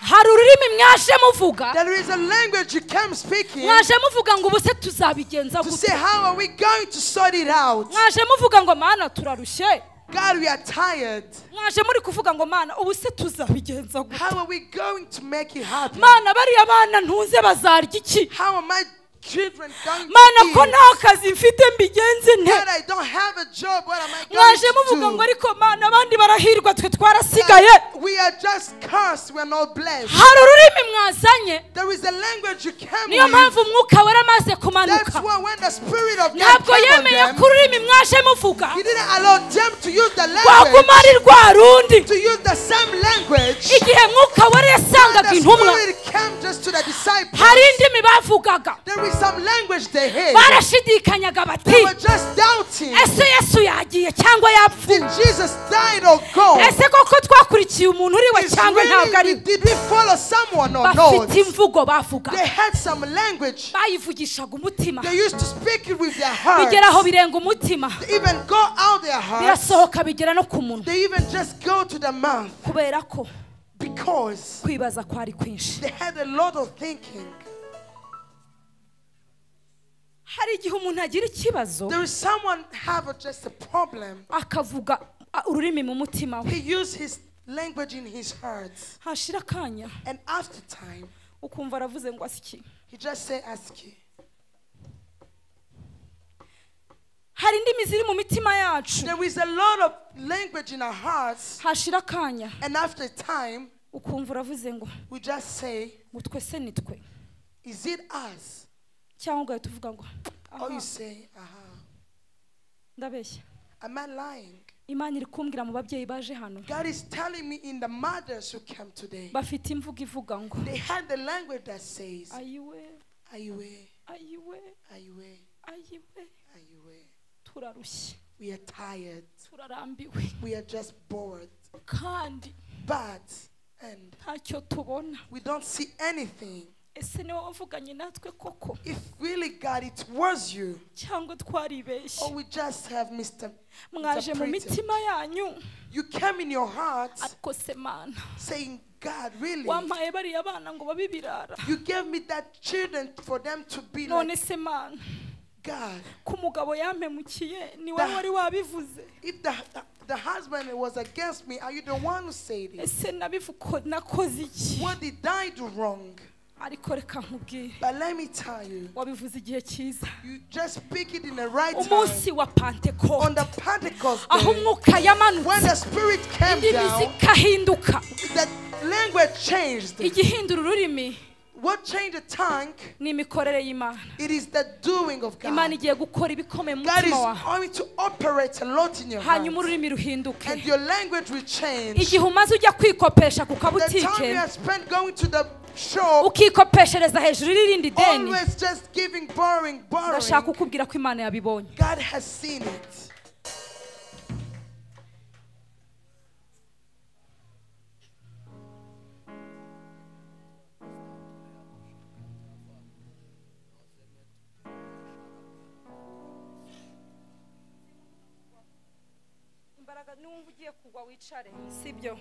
S2: Hari ururimi mwaje muvuga.
S1: There is a language you came speaking
S2: Mwaje muvuga ngo ubuse tuzabigenza
S1: to
S2: gute.
S1: say, how are we going to sort it out?
S2: Mwaje muvuga ngo Mana turarushye.
S1: God, we are tired.
S2: Mwaje muri kuvuga ngo Mana ubuse tuzabigenza gute.
S1: How are we going to make it happen?
S2: Mana bariya bana ntunze bazarya iki?
S1: How am I children going
S2: Mana
S1: to
S2: ko
S1: eat?
S2: nta kazi mfite mbigenze nte.
S1: God, I don't have a job. What am I
S2: Mwaje
S1: going
S2: muvuga ngo
S1: to do?
S2: ariko Mana abandi barahirwa twe twarasigaye.
S1: We are just cursed. We are not blessed.
S2: Hari ururimi mwazanye.
S1: There is a language you came
S2: Niyo
S1: with.
S2: mpamvu umwuka wera amaze
S1: That's
S2: kumanuka.
S1: why when the Spirit of God
S2: Ntabwo
S1: came on
S2: yemeye
S1: them,
S2: ko ururimi mwaje muvuga
S1: He didn't allow them to use the
S2: rwaguma
S1: language,
S2: ari rwa rundi.
S1: to use the same language.
S2: Igihe mwuka wera yasangaga
S1: The
S2: intumwa,
S1: Spirit came just to the disciples.
S2: hari indimi bavugaga.
S1: There is some language they hate.
S2: Barashidikanyaga
S1: They
S2: bati
S1: were just doubting.
S2: ese Yesu yagiye cyangwa
S1: Did
S2: yapfuye.
S1: Jesus died or go?
S2: Ese koko twakurikiye umuntu uri we
S1: It's
S2: cyangwa ntabwo ari
S1: really, did we follow someone or not?
S2: bafite imvugo bavuga.
S1: They had some language.
S2: Bayivugishaga umutima.
S1: They used to speak it with their hearts.
S2: Bigera aho birenga umutima.
S1: They even go out their hearts.
S2: Birasohoka bigera no ku munwa.
S1: They even just go to the mouth
S2: Kubera ko
S1: because
S2: kwibaza kwari kwinshi.
S1: they had a lot of thinking.
S2: Hari igihe umuntu agira ikibazo
S1: There is someone have just a problem.
S2: akavuga ururimi mu mutima we.
S1: He used his language in his heart,
S2: Hashira akanya
S1: and after time,
S2: ukumva aravuze ngo asiki.
S1: he just say, "Ask you."
S2: Hari indimi ziri mu mitima yacu.
S1: There is a lot of language in our hearts,
S2: Hashira akanya
S1: and after time,
S2: ukumva uravuze ngo
S1: we just say,
S2: ngo twese ni twe,
S1: "Is it us?"
S2: cyangwa ugahita uvuga ngo
S1: Or you
S2: aha,
S1: say, "Aha."
S2: ndabeshya.
S1: Am I lying?
S2: Imana iri kumbwira mu babyeyi baje hano
S1: God is telling me in the mothers who came today,
S2: bafite imvugo ivuga ngo
S1: they had the language that says,
S2: ayiwe
S1: "Ayiwe,
S2: ayiwe
S1: ayiwe,
S2: ayiwe
S1: ayiwe."
S2: turarushye,
S1: We are tired.
S2: turarambiwe,
S1: We are just bored.
S2: kandi
S1: And
S2: ntacyo tubona.
S1: we don't see anything.
S2: Ese niwe wavuganye natwe koko
S1: If really, God, it was you,
S2: cyangwa twaribeshye?
S1: or we just have
S2: Mwaje mu
S1: misinterpreted.
S2: mitima yanyu
S1: You came in your heart
S2: ariko se Mana
S1: saying, "God, really?
S2: wampaye bariya bana ngo babe birara,
S1: You gave me that children for them to be
S2: none
S1: like
S2: se Mana
S1: God."
S2: ko umugabo yampemukiye ni wowe wari wabivuze.
S1: If the husband was against me, are you the one who said it?
S2: Ese nakoze iki?
S1: What did I do wrong?
S2: Ariko reka nkubwire,
S1: But let me tell you,
S2: wabivuze igihe cyiza,
S1: you just speak it in the right time.
S2: umunsi wa
S1: On
S2: Pentecost,
S1: the Pentecost
S2: aho
S1: day,
S2: umwuka
S1: when
S2: yamanutse
S1: the Spirit came
S2: indimi
S1: down,
S2: zikahinduka.
S1: the language changed.
S2: Igihindura ururimi
S1: What changed the tongue?
S2: ni imikorere y'Imana.
S1: It is the doing of
S2: Imana
S1: God.
S2: igiye gukora ibikomeye mu
S1: God is
S2: mutima wawe,
S1: going to operate a lot in your heart.
S2: hanyuma ururimi ruhinduke.
S1: And your language will change.
S2: Igihe umaze ujya kwikopesha ku
S1: The time you
S2: kabutike
S1: have spent going to the shop,
S2: ukikopeshereza hejuru y'irindi deni,
S1: always just giving, borrowing.
S2: ndashaka kukubwira ko Imana yabibonye.
S1: God has seen it.
S2: Imbaraga n'umva ugiye kugwa wicare, sibyo?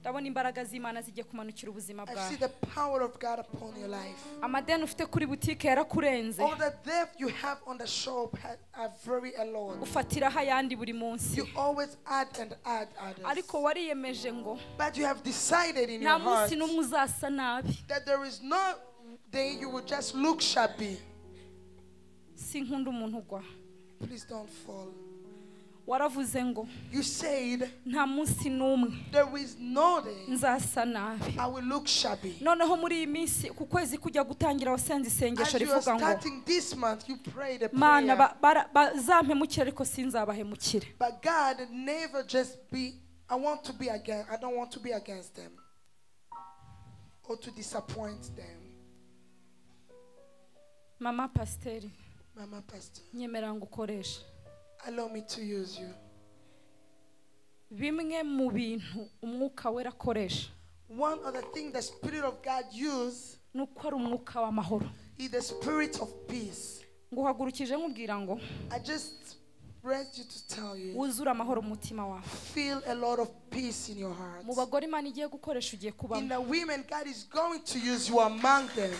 S2: Ndabona imbaraga z'Imana zigiye kumanukira ubuzima
S1: I see
S2: bwawe.
S1: the power of God upon your life.
S2: Amadeni ufite kuri butike yarakurenze,
S1: All the debt you have on the shop are very a lot.
S2: ufatiraho ayandi buri munsi,
S1: You always add and add others.
S2: ariko wariyemeje ngo
S1: But you have decided in
S2: nta
S1: your heart
S2: munsi n'umwe uzasa nabi.
S1: that there is no day you will just look shabby.
S2: Sinkunda umuntu ugwa.
S1: Please don't fall.
S2: Waravuze ngo
S1: You said
S2: nta munsi n'umwe
S1: there is no day
S2: nzasa nabi.
S1: I will look shabby.
S2: Noneho muri iyi minsi ku kwezi kujya gutangira wasenze
S1: As
S2: isengesho
S1: you are
S2: rivuga ngo
S1: starting this month, you prayed a
S2: Mana
S1: prayer.
S2: bazampemukire ariko sinzabahemukire.
S1: But God never just be, I want to be against, I don't want to be against them or to disappoint them.
S2: Mama Pasiteri,
S1: Mama Pastor,
S2: nyemera ngo ukoreshe
S1: allow me to use you.
S2: bimwe mu bintu umwuka wera akoresha.
S1: One of the things the Spirit of God uses
S2: nuko ari umwuka w'amahoro.
S1: is the Spirit of peace.
S2: Nguhagurukije nkubwira ngo
S1: I just raised you to tell you,
S2: wuzure amahoro mu mutima wawe.
S1: feel a lot of peace in your heart.
S2: Mu bagore Imana igiye gukoresha ugiye
S1: In
S2: kubamo.
S1: the women God is going to use you among them.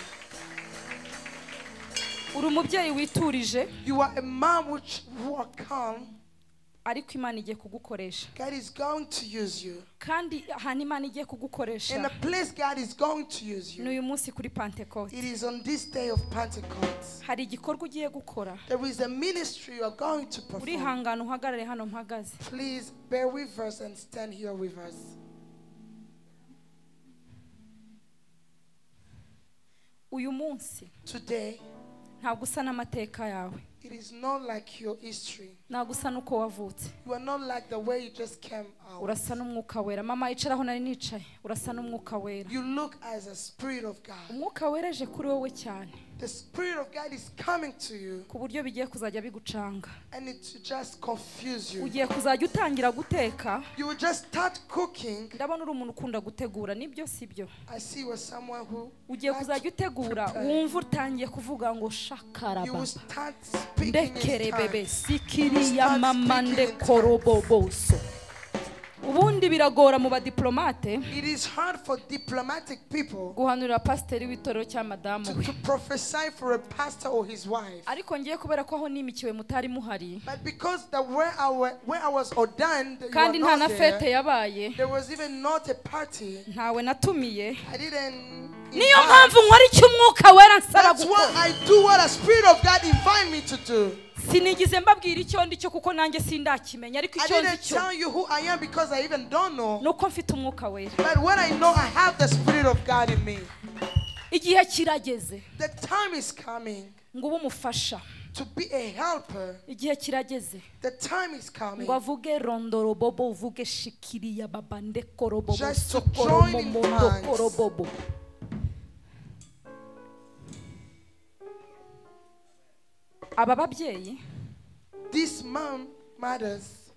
S2: Uri umubyeyi witurije,
S1: You are a mom who are calm.
S2: ariko Imana igiye kugukoresha.
S1: God is going to use you.
S2: Kandi ahantu Imana igiye
S1: In
S2: kugukoresha
S1: the place God is going to use you,
S2: n'uyu munsi kuri Pentecost.
S1: it is on this day of Pentecost.
S2: Hari igikorwa ugiye gukora.
S1: There is a ministry you are going to perform.
S2: Urihangana uhagarare hano mpagaze.
S1: Please bear with us and stand here with us.
S2: Uyu munsi
S1: Today,
S2: ntabwo usa n'amateka yawe,
S1: it is not like your history.
S2: ntabwo usa n'uko wavutse,
S1: You are not like the way you just came out.
S2: urasa n'umwuka wera. Mama yicara aho nari nicaye, urasa n'umwuka wera.
S1: You look as a Spirit of God.
S2: Umwuka wereje kuri wowe cyane
S1: The Spirit of God is coming to you,
S2: ku buryo bigiye kuzajya bigucanga.
S1: and it will just confuse you.
S2: Ugiye kuzajya utangira guteka.
S1: You will just start cooking.
S2: Ndabona uri umuntu ukunda gutegura, nibyo sibyo?
S1: I see you as someone who
S2: Ugiye kuzajya utegura wumva utangiye kuvuga ngo
S1: you
S2: shakaraba
S1: will start speaking
S2: ndekere
S1: in
S2: bebe
S1: tongues.
S2: sikiriya mama ndekoroboboso. Ubundi biragora mu badiplomate
S1: It is hard for diplomatic people
S2: guhanurira pasiteri w'itorero cya madamu we,
S1: to prophesy for a pastor or his wife.
S2: ariko ngiye kubera ko aho nimikiwe mutari muhari
S1: But because where I was ordained, you
S2: kandi
S1: were
S2: nta na
S1: not
S2: fete
S1: there,
S2: yabaye,
S1: there was even not a party.
S2: ntawe natumiye.
S1: I didn't
S2: Niyo
S1: invite.
S2: mpamvu nkora icyo umwuka wera nsaba
S1: That's why
S2: gukora.
S1: I do what the Spirit of God invite me to do.
S2: Sinigize mbabwira icyo ndi cyo kuko nanjye sindakimenya, ariko
S1: I
S2: icyo ndi
S1: didn't
S2: cyo
S1: tell you who I am because I even don't know.
S2: nuko mfite umwuka wera.
S1: But what I know, I have the Spirit of God in me.
S2: Igihe kirageze
S1: The time is coming
S2: ngo ube umufasha.
S1: to be a helper.
S2: Igihe kirageze
S1: The time is coming
S2: ngo avuge rondorobobo, uvuge shikiriya baba ndekorobobo
S1: just to join in
S2: sokoromomondo
S1: hands.
S2: korobobo. Aba babyeyi
S1: These mothers,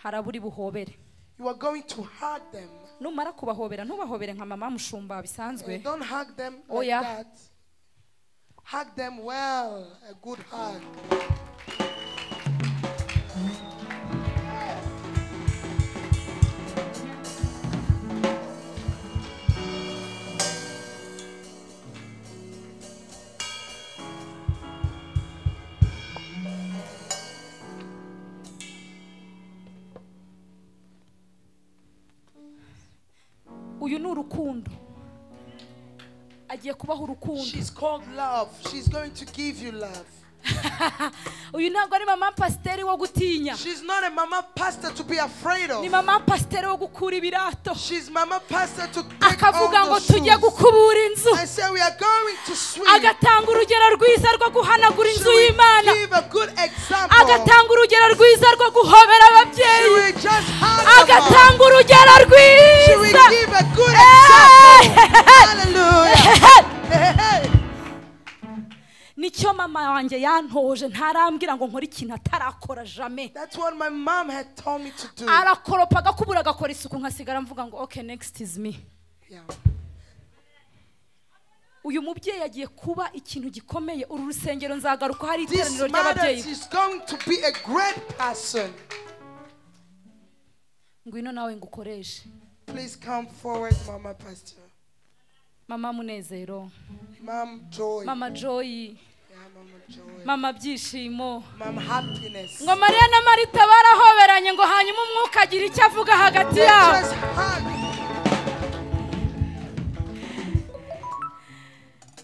S2: haraburi buhobere.
S1: you are going to hug them.
S2: Numara kubahobera ntubahobere nka mama mushumba bisanzwe.
S1: Don't hug them
S2: Oh,
S1: like
S2: yeah.
S1: that. Hug them well, a good hug.
S2: Uyu ni urukundo, agiye kubaho urukundo.
S1: She's called love. She's going to give you love.
S2: Uyu ntabwo ari mama pasiteri wo gutinya,
S1: She's not a mama pastor to be afraid
S2: ni
S1: of.
S2: mama pasiteri wo gukura ibirato
S1: She's mama pastor to take
S2: akavuga ngo
S1: off the
S2: tujye
S1: shoes.
S2: gukubura inzu,
S1: I say we are going to swim.
S2: agatanga urugero rwiza rwo guhanagura
S1: She
S2: inzu
S1: will
S2: y'Imana,
S1: give a good example.
S2: agatanga urugero rwiza rwo guhobera
S1: She
S2: ababyeyi,
S1: will just hug them up.
S2: agatanga urugero
S1: She will
S2: rwiza.
S1: give a good example. Hallelujah.
S2: nicyo mama wanjye yantoje ntarambwira ngo nkore ikintu atarakora jamais.
S1: That's what my mom had told me to do.
S2: Arakoropa agakubura agakora isuku nkasigara mvuga ngo okay, next is me.
S1: Yeah.
S2: Uyu mubyeyi agiye kuba ikintu gikomeye. Uru rusengero nzagaruka hari iteraniro ry'ababyeyi.
S1: This is going to be a great person.
S2: Ngwino nawe ngukoreshe.
S1: Please come forward, Mama Pastor.
S2: Mama Munezero.
S1: Mom Joy.
S2: Mama Joy.
S1: Yeah, Mama Joy.
S2: Mama Byishimo.
S1: Mama Happiness.
S2: Ngo Maria na Marita barahoberanye ngo hanyuma umwuka agira icyo avuga hagati yabo.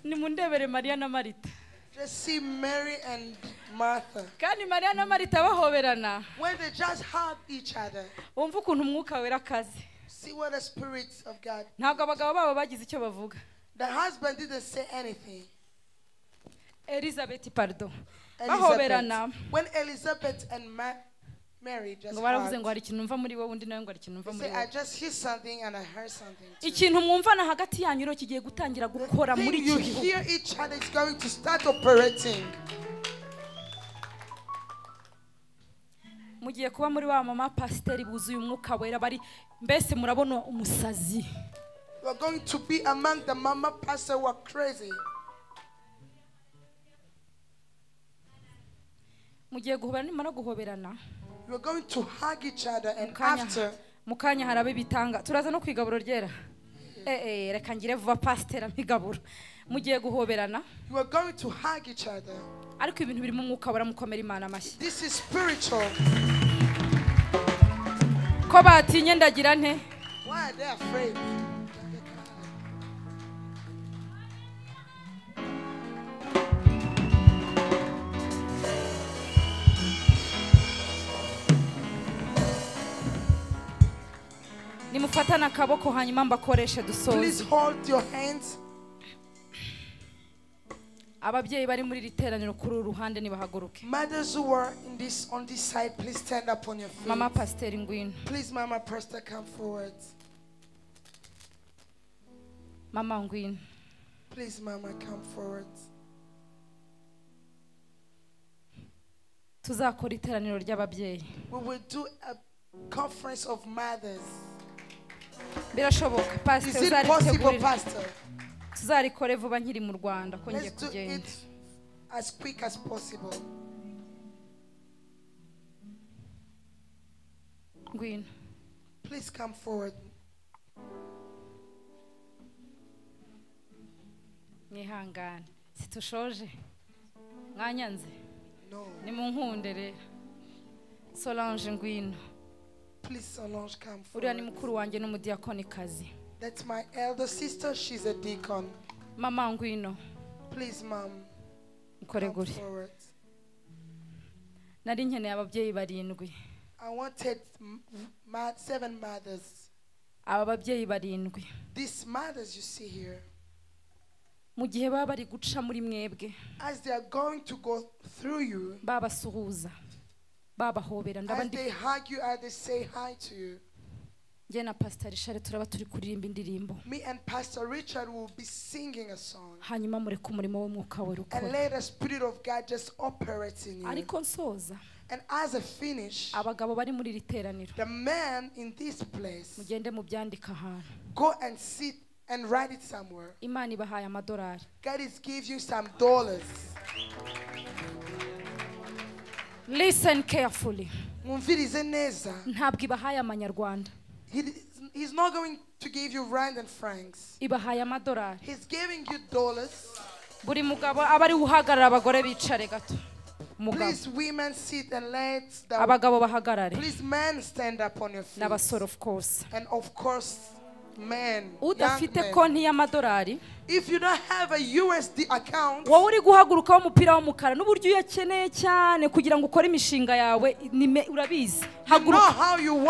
S2: Nimundebere Maria na Marita.
S1: Just see Mary and Martha.
S2: Kandi Maria na Marita bahoberana.
S1: When they just hug each other.
S2: Umva ukuntu umwuka wera akaze.
S1: See what the Spirit of God.
S2: Ntabwo abagabo babo bagize icyo bavuga.
S1: The husband didn't say anything.
S2: Elizabeth, pardon. Bahoberana.
S1: When Elizabeth and Mary just
S2: baravuze ngo hari ikintu numva muri wowe undi nawe ngo hari ikintu numva muri wowe.
S1: I just hear something and I heard something too.
S2: Ikintu mwumvana hagati yanyu ro kigiye gutangira gukora muri iki gihugu.
S1: You hear each other is going to start operating.
S2: Mugiye kuba muri wa mama pasiteri buzuye umwuka wera bari mbese murabona umusazi.
S1: You are going to be among the mama pastors who are crazy.
S2: Mugiye guhoberana nimara guhoberana.
S1: You are going to hug each other and after
S2: mukanya harabe bitanga turaza no kwigaburo ryera. Reka ngire vuba pasiteri mpigaburo. Mugiye guhoberana.
S1: You are going to hug each other.
S2: Ariko ibintu birimo umwuka baramukomera Imana amashyi.
S1: This is spiritual.
S2: Ko batinye ndagira nte?
S1: Why are they afraid?
S2: Nimufatana akaboko hanyuma mbakoreshe dusoze.
S1: Please hold your hands.
S2: Ababyeyi bari muri riteraniro kuri uruhande nibahaguruke.
S1: Mothers who are on this side, please stand up on your feet.
S2: Mama Pastor ngwino.
S1: Please Mama Pastor come forward.
S2: Mama ngwino.
S1: Please Mama come forward.
S2: Tuzakora iteraniro ry'ababyeyi.
S1: We will do a conference of mothers.
S2: Birashoboka Pastor
S1: uzari tegurira. Is it possible Pastor?
S2: Tuzarikore vuba nkiri mu Rwanda ko ngiye kugenda.
S1: Let's do it as quick as possible.
S2: Ngwino.
S1: Please come forward.
S2: Nihangane. Situshoje. Mwanyanze.
S1: No.
S2: Nimunkundere. Solange ngwino.
S1: Please Solange come forward.
S2: Uriya ni mukuru wanjye n'umudiakonikazi.
S1: That's my elder sister, she's a deacon.
S2: Mama ngwino.
S1: Please mom.
S2: Come forward. Nari nkeneye ababyeyi barindwi.
S1: I wanted 7 mothers.
S2: Aba babyeyi barindwi.
S1: These mothers you see here.
S2: Mu gihe baba bari guca muri mwebwe.
S1: As they are going to go through you.
S2: Babasuhuza. Babahobera ndabandi.
S1: As they hug you, as they say hi to you.
S2: Njye na Pastor Richard turaba turi kuririmba indirimbo.
S1: Me and Pastor Richard will be singing a song.
S2: Hanyuma mureke umurimo w'umwuka wera ukora.
S1: And let the Spirit of God just operate in you.
S2: Ariko nsoza.
S1: And as a finish,
S2: abagabo bari muri riteraniro.
S1: The man in this place.
S2: Mugende mubyandika ahantu.
S1: Go and sit and write it somewhere.
S2: Imana ibahaye amadolari.
S1: God is giving you some dollars.
S2: Listen carefully.
S1: Mumvirize neza.
S2: Ntabwo ibahaye amanyarwanda.
S1: He's not going to give you rand and francs.
S2: Ibahaye amadolari.
S1: He's giving you dollars.
S2: Buri mugabo abari uhagarara abagore bicare gato.
S1: Please women sit and let the
S2: abagabo bahagarare.
S1: Please men stand up on your feet.
S2: N'abasore of course.
S1: And of course men.
S2: Udafite konti y'amadolari.
S1: If you don't have a USD account,
S2: wowe uri guhaguruka w'umupira w'umukara n'uburyo uyakeneye cyane kugira ngo ukore imishinga yawe urabizi. Haguruka.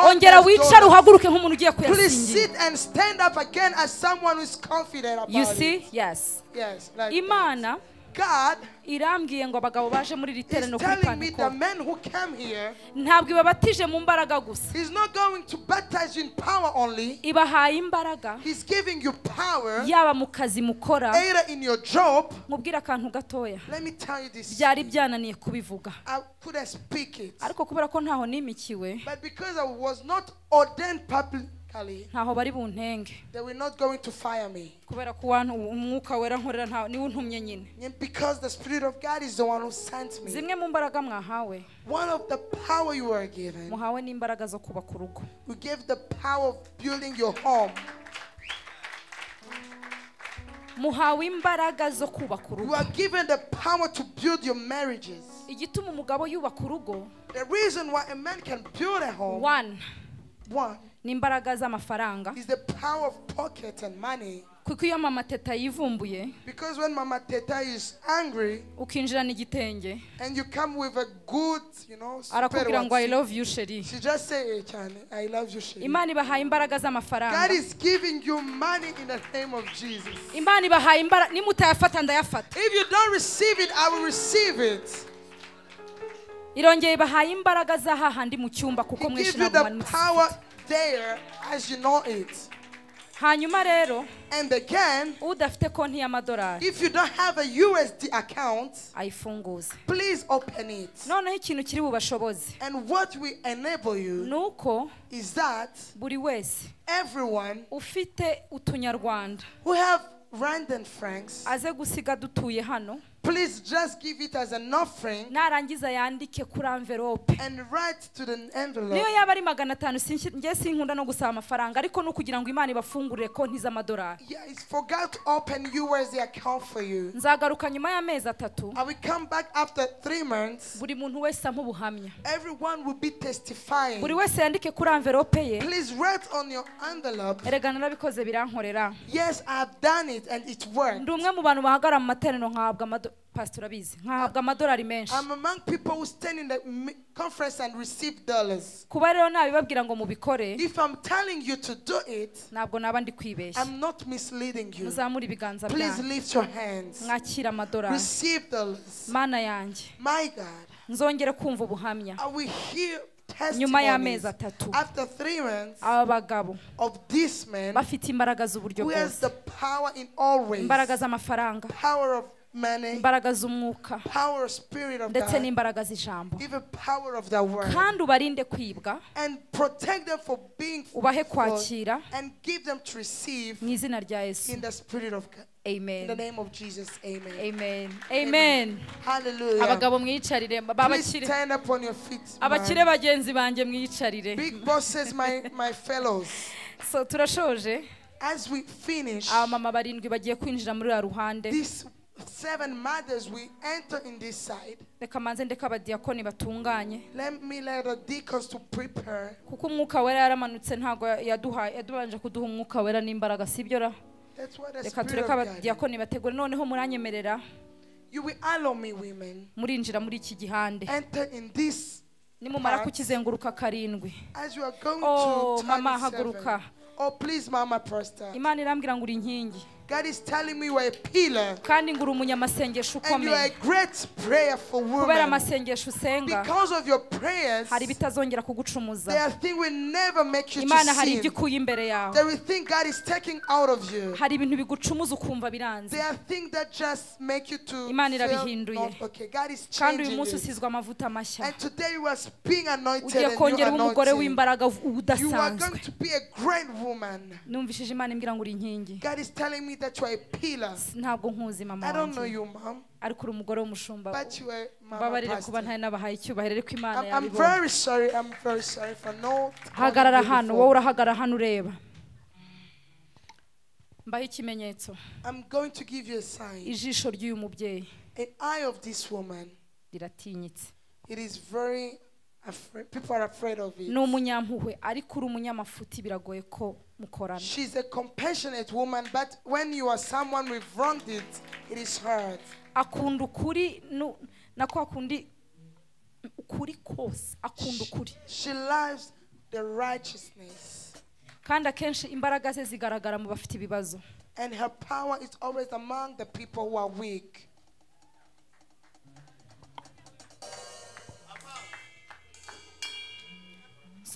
S2: Ongera wicare uhaguruke nk'umuntu ugiye kuyasingira.
S1: Please sit and stand up again as someone who is confident about it.
S2: You see? Yes.
S1: Yes. Like
S2: Imana
S1: God
S2: irambwiye ngo abagabo baje muri iri
S1: is
S2: tereno kuri
S1: telling me the
S2: Pentecost
S1: men who came here,
S2: ntabwo ibabatije mu mbaraga gusa,
S1: He's not going to baptize you in power only.
S2: ibahaye imbaraga
S1: He's giving you power,
S2: yaba mu kazi mukora.
S1: either in your job.
S2: Mubwira akantu gatoya,
S1: Let me tell you this.
S2: byari byananiye kubivuga,
S1: I couldn't speak it.
S2: ariko kubera ko ntaho nimikiwe,
S1: But because I was not ordained publicly,
S2: ntaho bari buntenge,
S1: they were not going to fire me.
S2: kubera ko wantu umwuka wera nkorera ntawe niwe untumye nyine.
S1: And because the Spirit of God is the one who sent me.
S2: Zimwe mu mbaraga mwahawe,
S1: One of the power you were given,
S2: muhawe n'imbaraga zo kubaka urugo.
S1: we gave the power of building your home.
S2: Muhawe imbaraga zo kubaka
S1: You
S2: urugo.
S1: are given the power to build your marriages.
S2: Igituma umugabo yubaka urugo,
S1: The reason why a man can build a home, one,
S2: ni imbaraga z'amafaranga,
S1: is the power of pocket and money.
S2: kuko iyo mama teta yivumbuye
S1: Because when Mama Teta is angry
S2: ukinjirana igitenge,
S1: and you come with a good,
S2: arakubwira ngo I love you sheri.
S1: she just say, hey, Cyane, I love you, Sheri.
S2: Imana ibahaye imbaraga
S1: God
S2: z'amafaranga,
S1: is giving you money in the name of Jesus.
S2: Imana ibahaye imbaraga, nimutayafata ndayafata.
S1: If you don't receive it, I will receive it.
S2: Irongeye ibahaye imbaraga za hahandi mu cyumba kuko
S1: He
S2: mwishe
S1: gives you
S2: ntabwo
S1: the power there as you know it.
S2: hanyuma rero
S1: And again,
S2: udafite konti y'amadolari
S1: if you don't have a USD account,
S2: ayifunguze.
S1: please open it.
S2: Noneho ikintu kiri bubashoboze
S1: And what will enable you
S2: nuko
S1: is that
S2: buri wese
S1: everyone
S2: ufite utunyarwanda
S1: who have rand and francs,
S2: aze gusiga dutuye hano,
S1: please just give it as an offering
S2: narangiza yandike kuri envelope.
S1: and write to the envelope.
S2: Niyo yaba ari 500 njye sinkunda no gusaba amafaranga, ariko no kugira ngo Imana ibafungurire konti z'amadolari.
S1: Yeah, it's for God to open USD account for you.
S2: Nzagaruka nyuma y'amezi 3,
S1: I will come back after 3 months.
S2: buri muntu wese amubuhamya,
S1: Everyone will be testifying.
S2: buri wese yandike kuri envelope ye.
S1: Please write on your envelope,
S2: Erega narabikoze birankorera.
S1: yes, I've done it and it worked.
S2: Ndi umwe mu bantu bahagara mu materaniro nkahabwa pastor abizi, nkahabwa amadolari menshi.
S1: I'm among people who stand in the conference and receive dollars.
S2: Kuba rero nabibabwira ngo mubikore,
S1: If I'm telling you to do it,
S2: ntabwo naba ndi kwibeshya.
S1: I'm not misleading you.
S2: Muzamure ibiganza
S1: Please
S2: byanyu,
S1: lift your hands.
S2: mwakira amadolari.
S1: Receive dollars.
S2: Mana yanjye,
S1: My God,
S2: nzongere kumva ubuhamya
S1: I will hear
S2: nyuma
S1: testimonies
S2: y'amezi 3.
S1: after 3 months
S2: Aba bagabo
S1: of this man
S2: bafite imbaraga z'uburyo
S1: who has
S2: bwose,
S1: the power in all ways,
S2: imbaraga z'amafaranga,
S1: power of money,
S2: imbaraga z'umwuka,
S1: power of spirit of
S2: ndetse
S1: God,
S2: n'imbaraga z'ijambo.
S1: even power of the word,
S2: Kandi ubarinde kwibwa,
S1: and protect them for being
S2: ubahe
S1: false,
S2: kwakira
S1: and give them to receive
S2: mu izina rya Yesu.
S1: in the spirit of God. In the
S2: Amen.
S1: name of Jesus, amen.
S2: Amen. Amen.
S1: Hallelujah.
S2: Abagabo mwiyicarire,
S1: Please
S2: babakire.
S1: stand up on your feet.
S2: Abakire bagenzi banjye mwiyicarire.
S1: Big bosses, my fellows.
S2: So turashoje.
S1: As we finish,
S2: Abamama barindwi bagiye kwinjira muri ya ruhande.
S1: these 7 mothers we enter in this side.
S2: Reka manze ndeka abadiyakoni batunganye.
S1: Let the deacons to prepare.
S2: Kuko umwuka wera yaramanutse, ntago yadubanje kuduha umwuka wera n'imbaraga, sibyo ra?
S1: That's what the
S2: Reka
S1: spirit
S2: tureka
S1: of God.
S2: abadiyakoni bategure. Noneho muranyemerera
S1: You will allow me, women,
S2: murinjira muri iki gihande.
S1: enter in this.
S2: Nimumara kukizenguruka karindwi.
S1: As you are going
S2: Oh,
S1: to turn
S2: mama
S1: 7.
S2: haguruka.
S1: Oh, please, Mama Pastor.
S2: Imana irambwira ngo uri inkingi,
S1: God is telling me you are a pillar
S2: kandi ngo uri umunyamasengesho
S1: and you are a
S2: ukomeye.
S1: great prayerful
S2: Kubera
S1: woman.
S2: amasengesho usenga,
S1: Because of your prayers,
S2: hari bitazongera kugucumuza.
S1: there are things will never make you to
S2: Imana hari
S1: sin.
S2: ibyo ikuye imbere yawe.
S1: There are things God is taking out of you.
S2: Hari ibintu bigucumuza ukumva biranze.
S1: There are things that just make you to
S2: Imana
S1: feel
S2: irabihinduye.
S1: not okay. God is
S2: Kandi uyu
S1: changing
S2: munsi
S1: you.
S2: usizwe amavuta mashya.
S1: And today you are being anointed
S2: Ugiye
S1: and you
S2: kongera
S1: are
S2: umugore
S1: anointed.
S2: w'imbaraga
S1: You are
S2: udasanzwe.
S1: going to be a great woman.
S2: Numvishije Imana imbwira ngo uri inkingi.
S1: God is telling me that you are a pillar.
S2: Ntabwo nkuzi mama
S1: I don't know
S2: wanjye,
S1: you, Mom,
S2: ariko uri umugore w'umushumba.
S1: but you are Mama
S2: Babarire kuba
S1: Pastor.
S2: ntari nabahaye icyubahiro, ariko Imana
S1: I'm
S2: yabibonye.
S1: very sorry. I'm very sorry for no.
S2: Hagarara hano, wowe urahagarara hano ureba. Mbaho ikimenyetso.
S1: I'm going to give you a sign.
S2: Ijisho ry'uyu mubyeyi
S1: An eye of this woman.
S2: riratinyitse.
S1: It is very afraid. People are afraid of it.
S2: Ni umunyampuhwe, ariko uri umunyamafuti biragoye ko mukorana.
S1: She's a compassionate woman, but when you are someone with wronged it is hard.
S2: Akunda ukuri na kwa kundi ukuri kose, akunda ukuri.
S1: She loves the righteousness.
S2: Kandi akenshi imbaraga ze zigaragara mu bafite ibibazo.
S1: And her power is always among the people who are weak.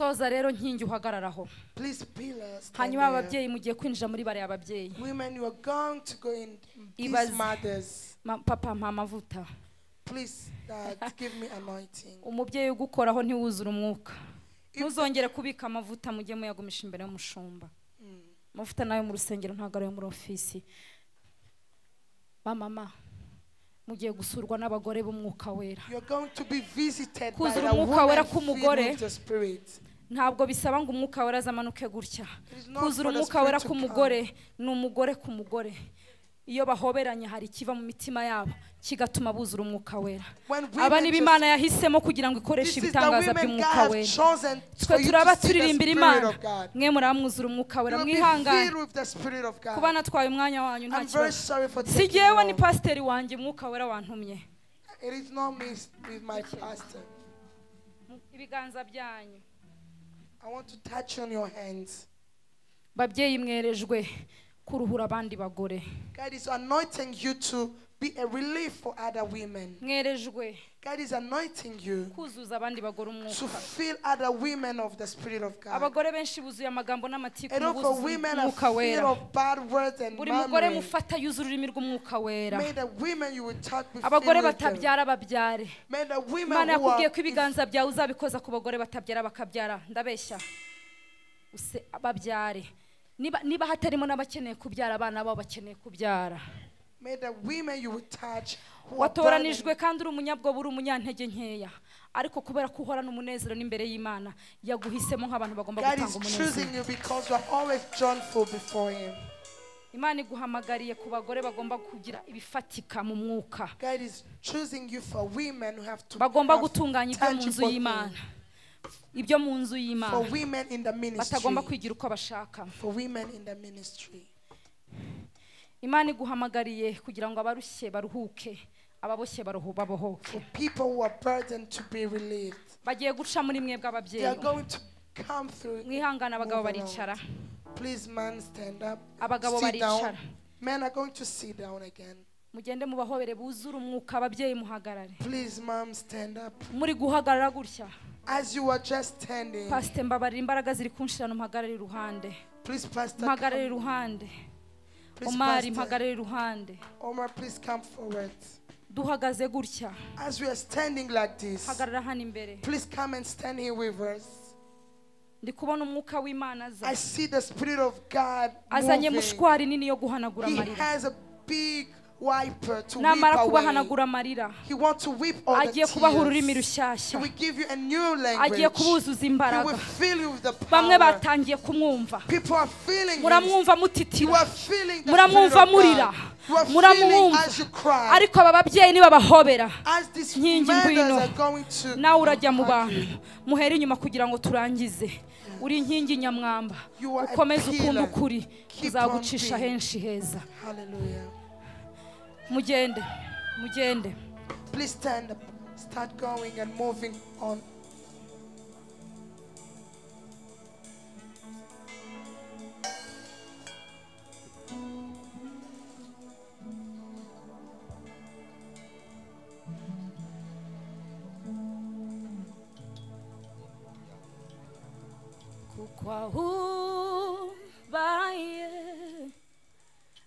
S2: soza rero nkingi uhagararaho.
S1: Please pillars.
S2: Hanyuma ababyeyi mugiye kwinjira muri bare ababyeyi.
S1: Women, you are going to go in these mothers.
S2: Papa mpa amavuta.
S1: Please, Dad, give me anointing.
S2: Umubyeyi ugukoraho ntiwuzura umwuka. Ntuzongere kubika amavuta mujye muyagumisha imbere y'umushumba. Amavuta nayo mu rusengero ntagaro yo muri ofisi. Mama mugiye gusurwa n'abagore b'umwuka wera.
S1: You are going to be visited by
S2: Kuzura
S1: the
S2: umwuka wera
S1: woman
S2: k'umugore.
S1: filled with the Spirit.
S2: Ntabwo bisaba ngo umwuka wera azamanuke gutya. Kuzura umwuka wera k'umugore n'umugore k'umugore. Iyo bahoberanye hari kiva mu mitima yabo kigatuma buzura umwuka wera. Aba ni b'Imana yahisemo kugira ngo ikoreshe ibitangaza by'umwuka wera. Twe turaba turirimbira Imana. Mwe muramwuzura umwuka wera mwihangane. Kubana twaye umwanya wanyu nta kibazo. Sigewe ni pasiteri wanjye umwuka wera wantumye.
S1: It is not me with my pastor.
S2: Ibiganza byanyu.
S1: I want to touch on your hands.
S2: Babyeyi mwerejwe kuruhura abandi bagore.
S1: God is anointing you to be a relief for other women.
S2: Mwerejwe.
S1: God is anointing you
S2: kuzuza abandi bagore umwuka.
S1: To fill other women of the Spirit of God.
S2: Abagore benshi buzuye amagambo n'amatiku
S1: n'ubuzuye umwuka wera. Buri
S2: mugore mufata yuzura ururimi rw'umwuka wera.
S1: May the women you will talk with.
S2: Abagore batabyara babyare.
S1: May the women
S2: Imana yakubwiye ko ibiganza byawe uzabikoza ku bagore batabyara bakabyara. Ndabeshya. Use babyare. Niba hatarimo n'abakeneye kubyara abana babo bakeneye kubyara.
S1: May the women you will touch.
S2: Watoranijwe kandi uri umunyabwoba uri umunyantege nkeya. Ariko kubera ko uhora n'umunezero n'imbere y'Imana yaguhisemo nk'abantu bagomba gutanga umunezero.
S1: God is choosing you because you are always joyful before him.
S2: Imana iguhamagariye ku bagore bagomba kugira ibifatika mu mwuka.
S1: God is choosing you for women who have to
S2: bagomba gutunganya ibyo mu nzu y'Imana. Ibyo mu nzu y'Imana.
S1: For women in the ministry.
S2: Batagomba kwigira uko bashaka.
S1: For women in the ministry.
S2: Imana iguhamagariye kugira ngo abarushye baruhuke, ababoshye babohoke.
S1: For people who are burdened to be relieved.
S2: Bagiye guca muri mwebwe ababyeyi.
S1: They are going to come through.
S2: Mwihangana abagabo baricara.
S1: Please man stand up.
S2: Abagabo baricara.
S1: Men are going to sit down again.
S2: Mugende mubahobere buzura umwuka ababyeyi muhagarare.
S1: Please mom stand up.
S2: Muri guhagarara gutya.
S1: As you are just standing.
S2: Pastor mbabarira imbaraga ziri kunshirana muhagarare iruhande.
S1: Please pastor.
S2: Muhagarare iruhande. Omar mpagarare iruhande.
S1: Omar please come forward.
S2: Duhagaze gutya.
S1: As we are standing like this.
S2: Hagarara hano imbere.
S1: Please come and stand here with us.
S2: Ndikubona umwuka w'Imana aza.
S1: I see the Spirit of God
S2: azanye mushwari nini yo guhanagura amarira.
S1: He has a big wiper to
S2: namara
S1: wipe
S2: kubahanagura amarira.
S1: He wants to weep all the tears.
S2: Agiye kubaha ururimi rushyashya.
S1: He will give you a new language.
S2: Agiye kubuzuza imbaraga.
S1: He will fill you with the power.
S2: Bamwe batangiye kumwumva.
S1: People are feeling
S2: muramwumva mutitira.
S1: You are feeling the
S2: muramwumva murira. muramwumva. Ariko aba babyeyi niba bahobera. Nkingi ngwino. Nawe urajya mu bantu. Muhere inyuma kugira ngo turangize. Uri inkingi nyamwamba. Ukomeze ukunda ukuri. Uzagucisha henshi heza.
S1: Hallelujah.
S2: Mugende. Mugende.
S1: Please stand up. Start going and moving on.
S2: Kukwaubaye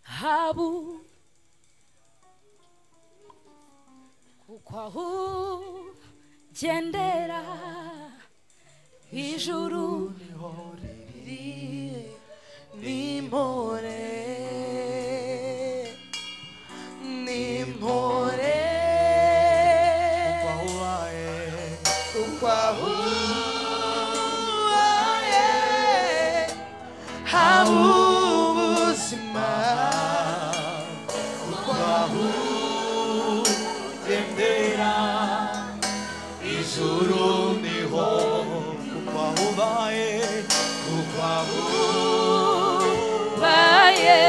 S2: habu kukwaugendera ijuru riri nimpore nimpore kukwaubaye ubuzima
S3: ukwahugendera ijuru niho ukwahubaye
S2: ukwahubaye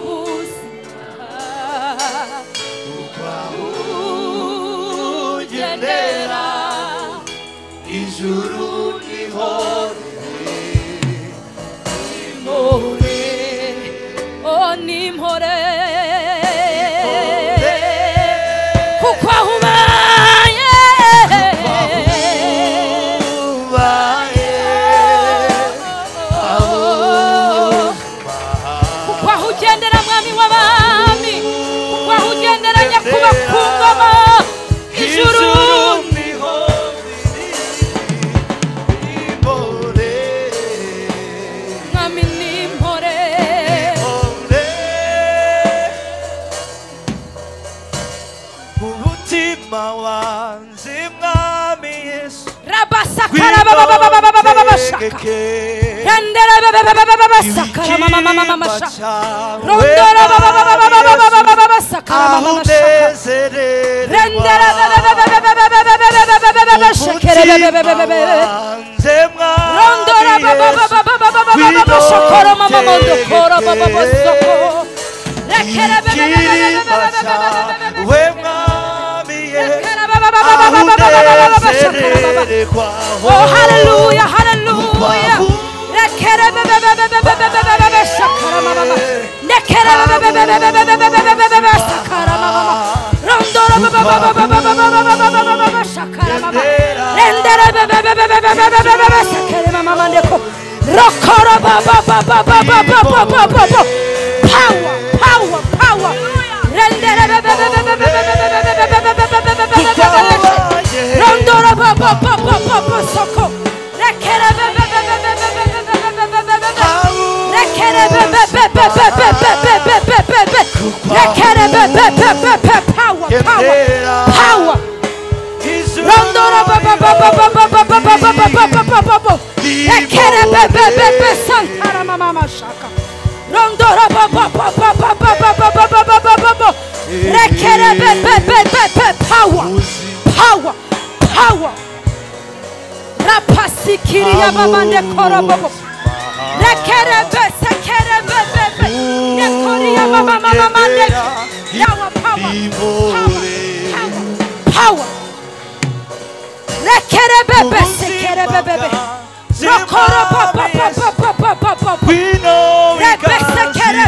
S2: ubuzima ukwahugendera
S3: ijuru niho
S2: nimpore kukwaubaye
S3: umutima wanjye mwami Yesu
S2: rabasakara bababababababashaka rendera babababababasakara mamamamamashaka rondora bababababababasakara mamamashaka rendera bababababababashakere rondora bababababababashakara mamamondokora bababasoko rekere
S3: we mwami Yesu
S2: oh hallelujah hallelujah rekere babababababashakara mamama nekere bababababababashakara mamama rondora bababababababashakara mama rendera bababababababashakara mamama neko rokora bababababababababa power power power rendera rondora babababababa soko rekere power power rondora babababababababa rekere santara mama shaka rondora babababababababa rekere power power power rapasikiri ya mama nekora babo rekere sekere nekori ya mama yawa power power rekere sekere rokora papa
S3: we know we got
S2: sekere